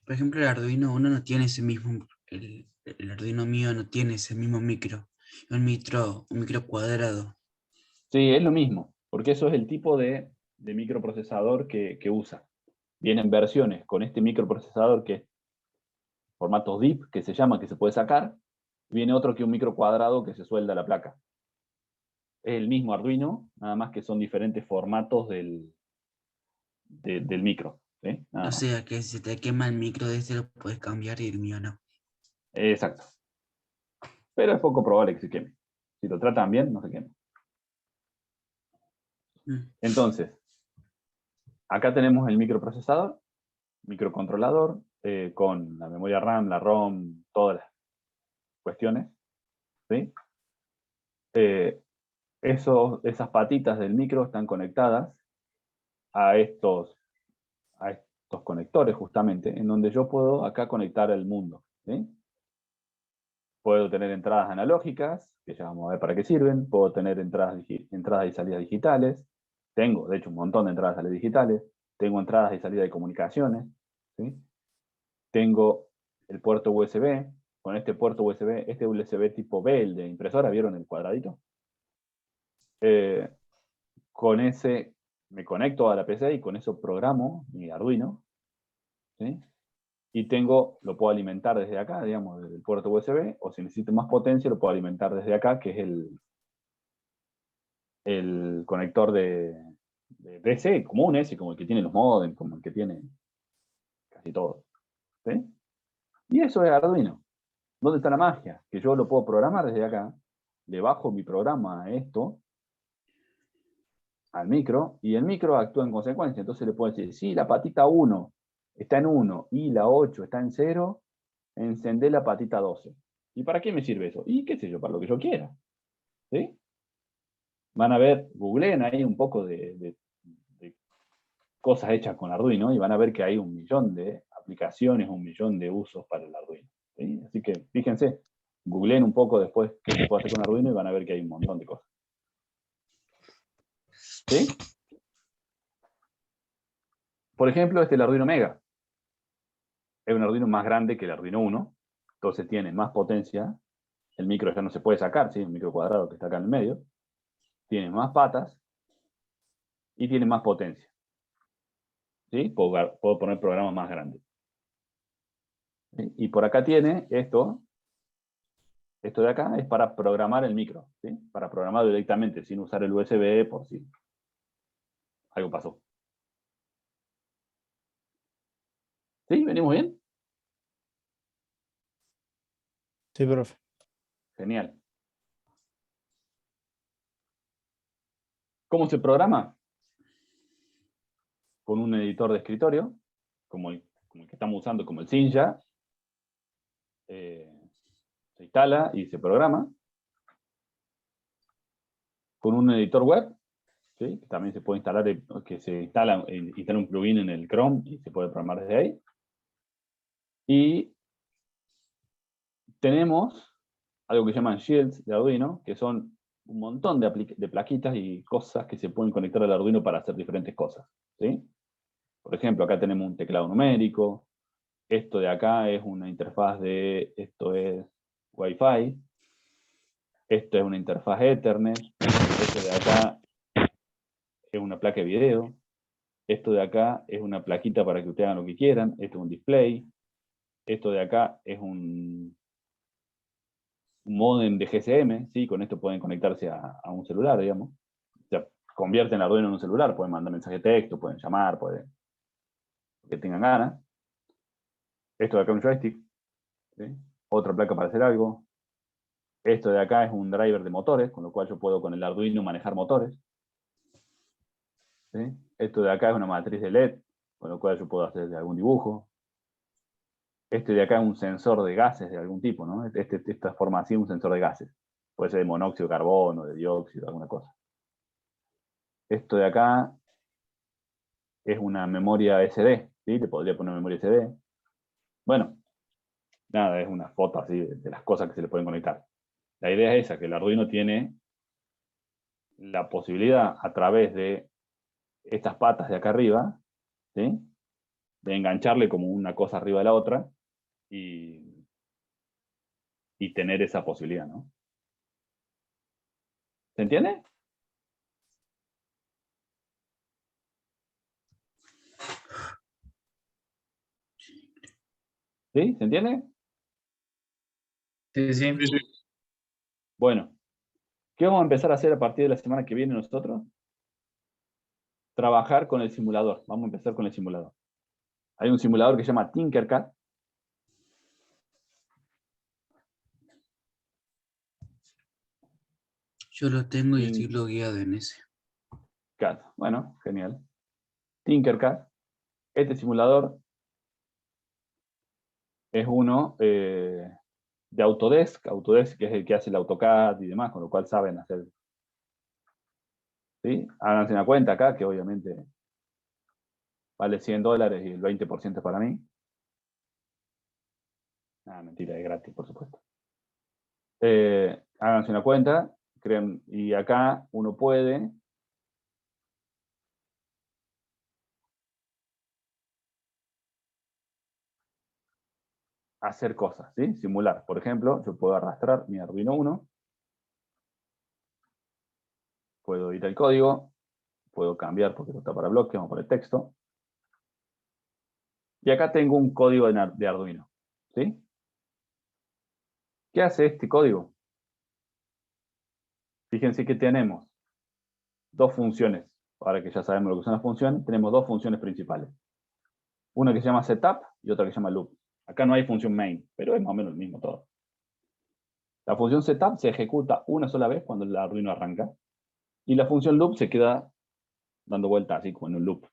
por ejemplo, el Arduino uno no tiene ese mismo, el Arduino mío no tiene ese mismo micro, un micro cuadrado. sí, es lo mismo, porque eso es el tipo de microprocesador que usa. Vienen versiones con este microprocesador que es formato DIP, que se llama, que se puede sacar. Viene otro que es un micro cuadrado que se suelda a la placa. Es el mismo Arduino, nada más que son diferentes formatos del micro, ¿sí? Nada O más. sea que si te quema el micro de este lo puedes cambiar y el mío no. Exacto. Pero es poco probable que se queme. Si lo tratan bien, no se quema. Mm. Entonces, acá tenemos el microprocesador, microcontrolador, con la memoria RAM, la ROM, todas las cuestiones, ¿sí? Esas patitas del micro están conectadas a estos conectores, justamente, en donde yo puedo acá conectar el mundo, ¿sí? Puedo tener entradas analógicas, que ya vamos a ver para qué sirven. Puedo tener entradas y salidas digitales. Tengo, de hecho, un montón de entradas y salidas digitales. Tengo entradas y salidas de comunicaciones, ¿sí? Tengo el puerto USB. Con este puerto USB, este USB tipo B, el de impresora, ¿vieron el cuadradito? Con ese me conecto a la PC y con eso programo mi Arduino, ¿sí? Y lo puedo alimentar desde acá, digamos, desde el puerto USB, o si necesito más potencia, lo puedo alimentar desde acá, que es el conector de DC común, ese, como el que tiene los modems, como el que tiene casi todo. ¿Sí? Y eso es Arduino. ¿Dónde está la magia? Que yo lo puedo programar desde acá, le bajo mi programa a esto, al micro, y el micro actúa en consecuencia. Entonces le puedo decir, si la patita 1 está en 1 y la 8 está en 0, encendé la patita 12. ¿Y para qué me sirve eso? Y qué sé yo, para lo que yo quiera. ¿Sí? Van a ver, googleen ahí un poco de cosas hechas con Arduino y van a ver que hay 1.000.000 de aplicaciones, 1.000.000 de usos para el Arduino. ¿Sí? Así que fíjense, googleen un poco después qué se puede hacer con Arduino y van a ver que hay un montón de cosas. ¿Sí? Por ejemplo, el Arduino Mega. Es un Arduino más grande que el Arduino 1, entonces tiene más potencia. El micro ya no se puede sacar, ¿sí? El micro cuadrado que está acá en el medio. Tiene más patas y tiene más potencia. ¿Sí? Puedo poner programas más grandes. ¿Sí? Y por acá tiene esto. Esto de acá es para programar el micro. ¿Sí? Para programarlo directamente, sin usar el USB por si algo pasó. ¿Sí? ¿Venimos bien? Sí, profe. Genial. ¿Cómo se programa? Con un editor de escritorio, como el que estamos usando, como el Cinja. Se instala y se programa. Con un editor web, ¿sí? Que también se puede instalar, que se instala un plugin en el Chrome y se puede programar desde ahí. Y tenemos algo que llaman shields de Arduino, que son un montón de plaquitas y cosas que se pueden conectar al Arduino para hacer diferentes cosas. ¿Sí? Por ejemplo, acá tenemos un teclado numérico. Esto de acá es una interfaz esto es Wi-Fi. Esto es una interfaz Ethernet. Esto de acá es una placa de video. Esto de acá es una plaquita para que ustedes hagan lo que quieran. Esto es un display. Esto de acá es un modem de GSM. ¿Sí? Con esto pueden conectarse a un celular, digamos. O sea, convierten el Arduino en un celular. Pueden mandar mensaje de texto, pueden llamar, pueden que tengan ganas. Esto de acá es un joystick. ¿Sí? Otra placa para hacer algo. Esto de acá es un driver de motores, con lo cual yo puedo con el Arduino manejar motores. ¿Sí? Esto de acá es una matriz de LED, con lo cual yo puedo hacer algún dibujo. Este de acá es un sensor de gases de algún tipo, ¿no? Esta forma así es un sensor de gases. Puede ser de monóxido de carbono, de dióxido, alguna cosa. Esto de acá es una memoria SD, ¿sí? Le podría poner memoria SD. Bueno, nada, es una foto así de las cosas que se le pueden conectar. La idea es esa, que el Arduino tiene la posibilidad a través de estas patas de acá arriba, ¿sí? De engancharle como una cosa arriba de la otra y tener esa posibilidad, ¿no? ¿Se entiende? ¿Sí? ¿Se entiende? Sí, sí. Bueno, ¿qué vamos a empezar a hacer a partir de la semana que viene nosotros? Trabajar con el simulador. Vamos a empezar con el simulador. Hay un simulador que se llama Tinkercad. Yo lo tengo y estoy logueado en ese. Bueno, genial. Tinkercad. Este simulador es uno de Autodesk. Autodesk que es el que hace el AutoCAD y demás, con lo cual saben hacer. ¿Sí? Háganse una cuenta acá, que obviamente vale $100 y el 20% es para mí. Mentira, es gratis, por supuesto. Háganse una cuenta, crean, y acá uno puede hacer cosas, ¿sí? Simular. Por ejemplo, yo puedo arrastrar mi Arduino 1, puedo ir al código, puedo cambiar porque no está para bloque, vamos a poner texto. Y acá tengo un código de Arduino. ¿Sí? ¿Qué hace este código? Fíjense que tenemos dos funciones. Ahora que ya sabemos lo que son las funciones, tenemos dos funciones principales. Una que se llama setup y otra que se llama loop. Acá no hay función main, pero es más o menos el mismo todo. La función setup se ejecuta una sola vez cuando el Arduino arranca. Y la función loop se queda dando vueltas así como en un loop.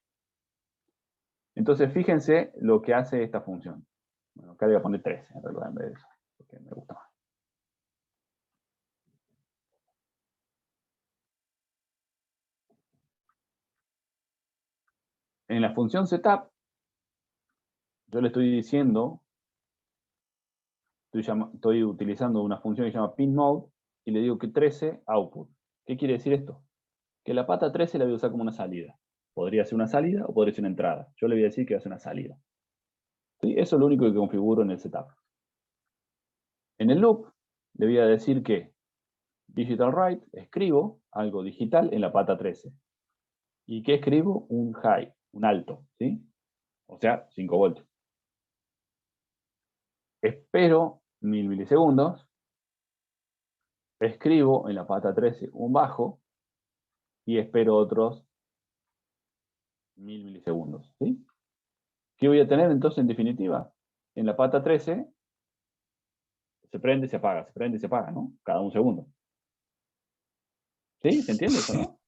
Entonces fíjense lo que hace esta función. Bueno, acá le voy a poner 13 en realidad en vez de eso, porque me gusta más. En la función setup, yo le estoy diciendo, estoy utilizando una función que se llama pinMode y le digo que 13 output. ¿Qué quiere decir esto? Que la pata 13 la voy a usar como una salida. Podría ser una salida o podría ser una entrada. Yo le voy a decir que va a ser una salida. ¿Sí? Eso es lo único que configuro en el setup. En el loop, le voy a decir que digital write, escribo algo digital en la pata 13. ¿Y qué escribo? Un high, un alto, ¿sí? O sea, 5 voltios. Espero 1000 milisegundos, escribo en la pata 13 un bajo y espero otros 1000 milisegundos, ¿sí? ¿Qué voy a tener entonces en definitiva? En la pata 13 se prende y se apaga, ¿no? Cada un segundo. ¿Sí? ¿Se entiende eso, no?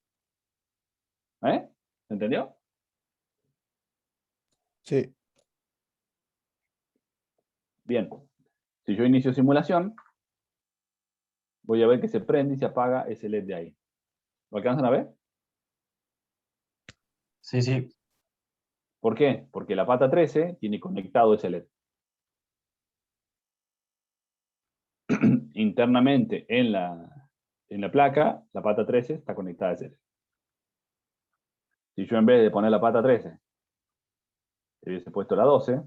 ¿Se entendió? Sí. Bien. Si yo inicio simulación, voy a ver que se prende y se apaga ese LED de ahí. ¿Lo alcanzan a ver? Sí, sí. ¿Por qué? Porque la pata 13 tiene conectado ese LED. Internamente en la placa, la pata 13 está conectada a ese LED. Si yo en vez de poner la pata 13, le hubiese puesto la 12,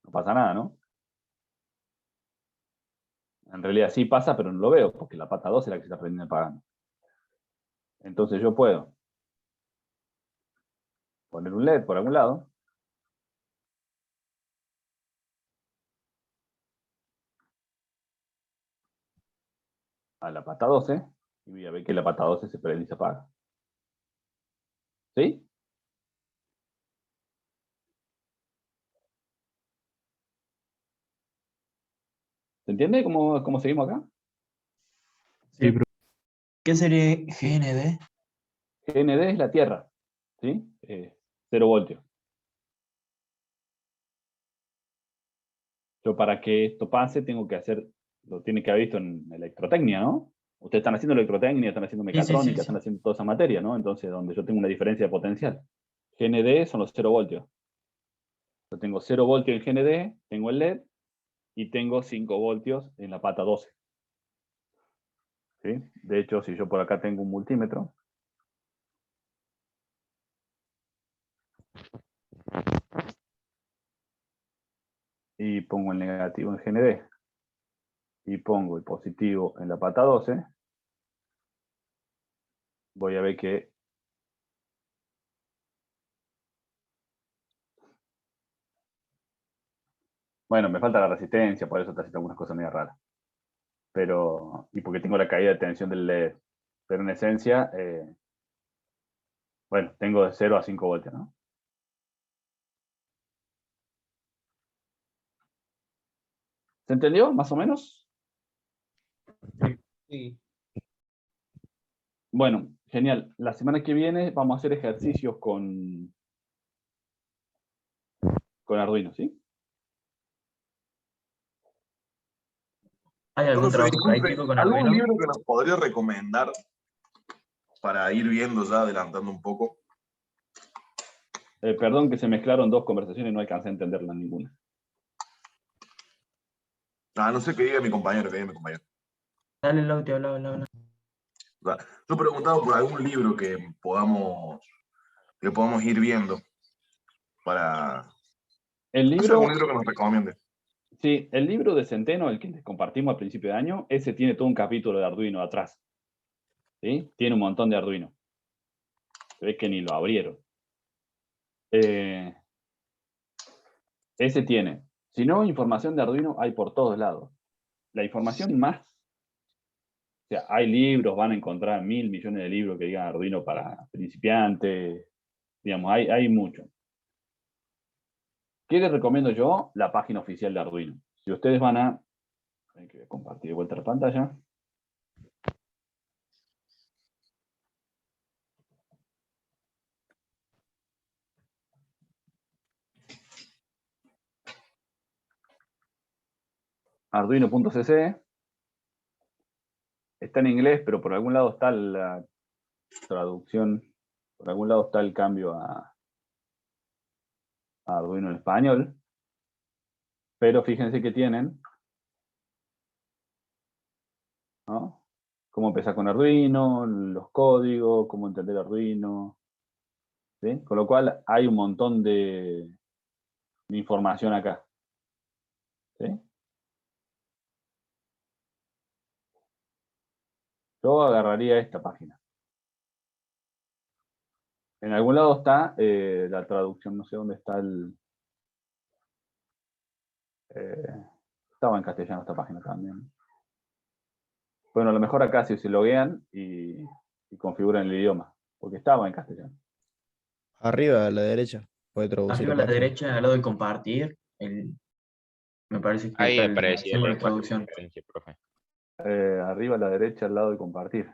no pasa nada, ¿no? En realidad sí pasa, pero no lo veo, porque la pata 12 es la que se está prendiendo y apagando. Entonces yo puedo poner un LED por algún lado. A la pata 12, y voy a ver que la pata 12 se prende y se apaga. ¿Sí? ¿Se entiende cómo seguimos acá? Sí, pero ¿qué sería GND? GND es la Tierra, ¿sí? 0 voltios. Yo para que esto pase tengo que hacer, lo tiene que haber visto en electrotecnia, ¿no? Ustedes están haciendo electrotecnia, están haciendo mecatrónica, sí. están haciendo toda esa materia, ¿no? Entonces, donde yo tengo una diferencia de potencial. GND son los 0 voltios. Yo tengo 0 voltios en GND, tengo el LED, y tengo 5 voltios en la pata 12. ¿Sí? De hecho, si yo por acá tengo un multímetro, y pongo el negativo en GND, y pongo el positivo en la pata 12, voy a ver que bueno, me falta la resistencia, por eso está haciendo algunas cosas medio raras. Pero, y porque tengo la caída de tensión del LED. Pero en esencia, bueno, tengo de 0 a 5 voltios, ¿no? ¿Se entendió, más o menos? Sí. Bueno, genial. La semana que viene vamos a hacer ejercicios con Arduino, ¿sí? ¿Hay algún Profe, trabajo disculpe, práctico con ¿algún Arduino? libro que nos podría recomendar para ir viendo ya, adelantando un poco? Perdón que se mezclaron dos conversaciones y no alcancé a entenderla ninguna. Ah, no sé, qué diga mi compañero, Dale, Lauti, habla. Yo preguntaba por algún libro que podamos ir viendo para El hacer algún libro, libro que nos recomiende. Sí, el libro de Centeno, el que les compartimos al principio de año, ese tiene todo un capítulo de Arduino atrás. ¿Sí? Tiene un montón de Arduino. Se ve que ni lo abrieron. Ese tiene. Si no, información de Arduino hay por todos lados. La información más, o sea, hay libros, van a encontrar 1000 millones de libros que digan Arduino para principiantes, digamos, hay mucho. ¿Qué les recomiendo yo? La página oficial de Arduino. Si ustedes van a... Hay que compartir de vuelta la pantalla. Arduino.cc. Está en inglés, pero por algún lado está la traducción, por algún lado está el cambio a Arduino en español. Pero fíjense que tienen, ¿no? Cómo empezar con Arduino, los códigos, cómo entender Arduino. ¿Sí? Con lo cual hay un montón de información acá. ¿Sí? Yo agarraría esta página. En algún lado está la traducción, no sé dónde está el... estaba en castellano esta página también. Bueno, a lo mejor acá si se loguean y configuran el idioma, porque estaba en castellano. Arriba a la derecha. Puede traducir Arriba a la la página. derecha, al lado de compartir, me parece que está Ahí el aparecía el símbolo de lenguaje de traducción. referencia, profe. Arriba a la derecha al lado de compartir.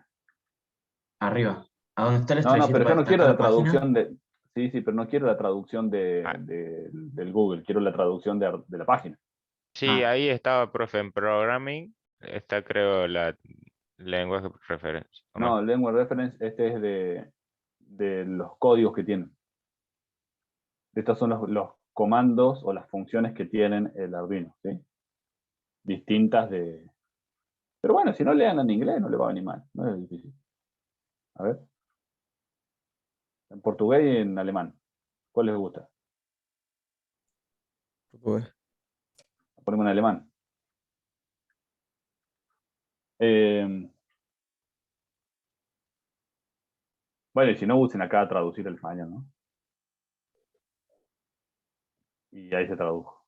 Arriba, a donde está la No, estrellita pero yo para no quiero destacar la la página. traducción de... Sí, pero no quiero la traducción Ah, del Google, quiero la traducción de la página. sí, Ah. ahí estaba, profe, en programming. Está, creo, la lenguaje de referencia. ¿o No, el Language Reference, este es de los códigos que tienen. Estos son los comandos o las funciones que tienen el Arduino, ¿sí? Distintas de... Pero bueno, si no lean en inglés no le va a venir mal, no es difícil. A ver. En portugués y en alemán. ¿Cuál les gusta? Pues, Ponemos en alemán. Bueno, y si no, usen acá traducir el español, ¿no? Y ahí se tradujo.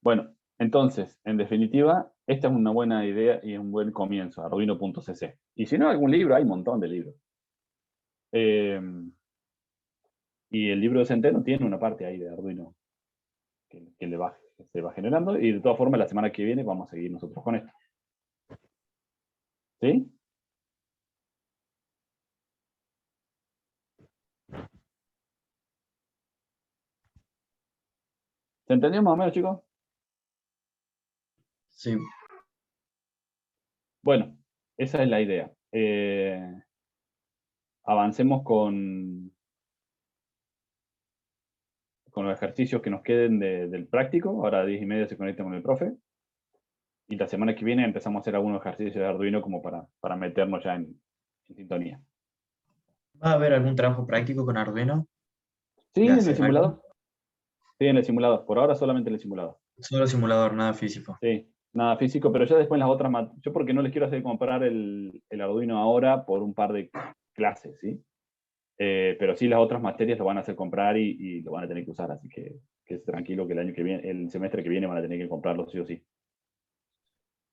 Bueno, entonces, en definitiva, esta es una buena idea y un buen comienzo, arduino.cc. Y si no, algún libro, hay un montón de libros. Y el libro de Centeno tiene una parte ahí de Arduino que se va generando. Y de todas formas, la semana que viene vamos a seguir nosotros con esto. ¿Sí? ¿Se entendió más o menos, chicos? Sí. Bueno, esa es la idea. Avancemos con los ejercicios que nos queden del práctico. Ahora a 10:30 se conecta con el profe. Y la semana que viene empezamos a hacer algunos ejercicios de Arduino como para meternos ya en sintonía. ¿Va a haber algún trabajo práctico con Arduino? Sí, ¿De en el hacer simulador. algo? Sí, en el simulador. Por ahora solamente en el simulador. Solo simulador, nada físico. Sí, nada físico, pero ya después en las otras... Yo porque no les quiero hacer comprar el Arduino ahora por un par de clases, ¿sí? Pero sí las otras materias lo van a hacer comprar y lo van a tener que usar, así que tranquilo que el año que viene, el semestre que viene van a tener que comprarlo sí o sí.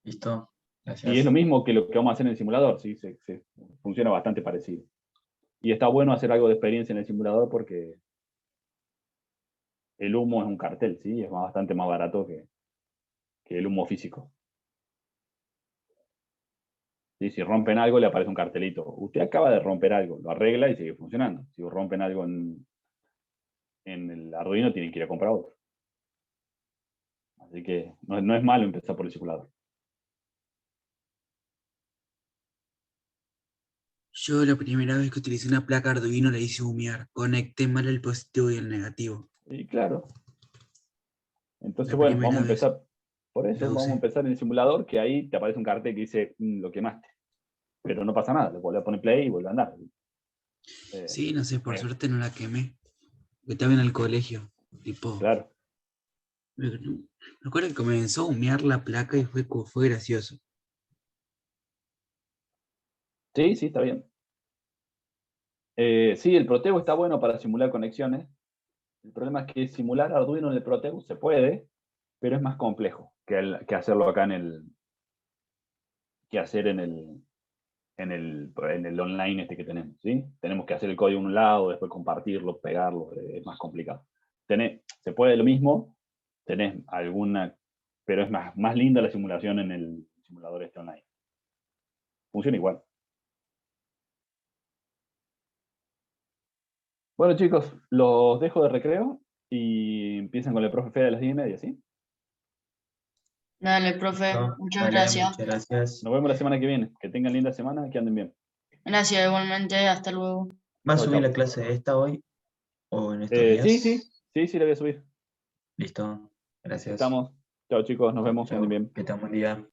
Listo. Y es Gracias. lo mismo que lo que vamos a hacer en el simulador, ¿sí? Funciona bastante parecido. Y está bueno hacer algo de experiencia en el simulador porque el humo es un cartel, ¿sí? Es bastante más barato que el humo físico. ¿Sí? Si rompen algo, le aparece un cartelito. Usted acaba de romper algo, lo arregla y sigue funcionando. Si rompen algo en el Arduino, tienen que ir a comprar otro. Así que no es malo empezar por el simulador. Yo la primera vez que utilicé una placa Arduino la hice humear. Conecté mal el positivo y el negativo. Y claro. Entonces, La bueno, primera vamos a vez empezar. Por eso lo vamos usé. a empezar en el simulador, que ahí te aparece un cartel que dice, lo quemaste. Pero no pasa nada, le vuelve a poner play y vuelve a andar. Sí, no sé, por eh, suerte no la quemé. que estaba en el colegio. Tipo, Claro. me acuerdo que comenzó a humear la placa y fue gracioso. Sí, sí, está bien. Sí, el Protego está bueno para simular conexiones. El problema es que simular Arduino en el Protego se puede, pero es más complejo que hacerlo acá que hacer en el online este que tenemos, ¿sí? Tenemos que hacer el código en un lado, después compartirlo, pegarlo, es más complicado. Se puede lo mismo, tenés alguna, pero es más linda la simulación en el simulador este online. Funciona igual. Bueno, chicos, los dejo de recreo y empiezan con el profe Fede a las 10:30, ¿sí? Dale, profe, No, muchas dale, gracias. muchas gracias. Nos vemos la semana que viene. Que tengan linda semana y que anden bien. Gracias igualmente, hasta luego. ¿Va a Chau, subir chau. la clase esta hoy o en estos días? Sí, la voy a subir. Listo, gracias. Estamos. Chao, chicos, nos Chau, vemos, que anden chau. bien. Que tengan buen día.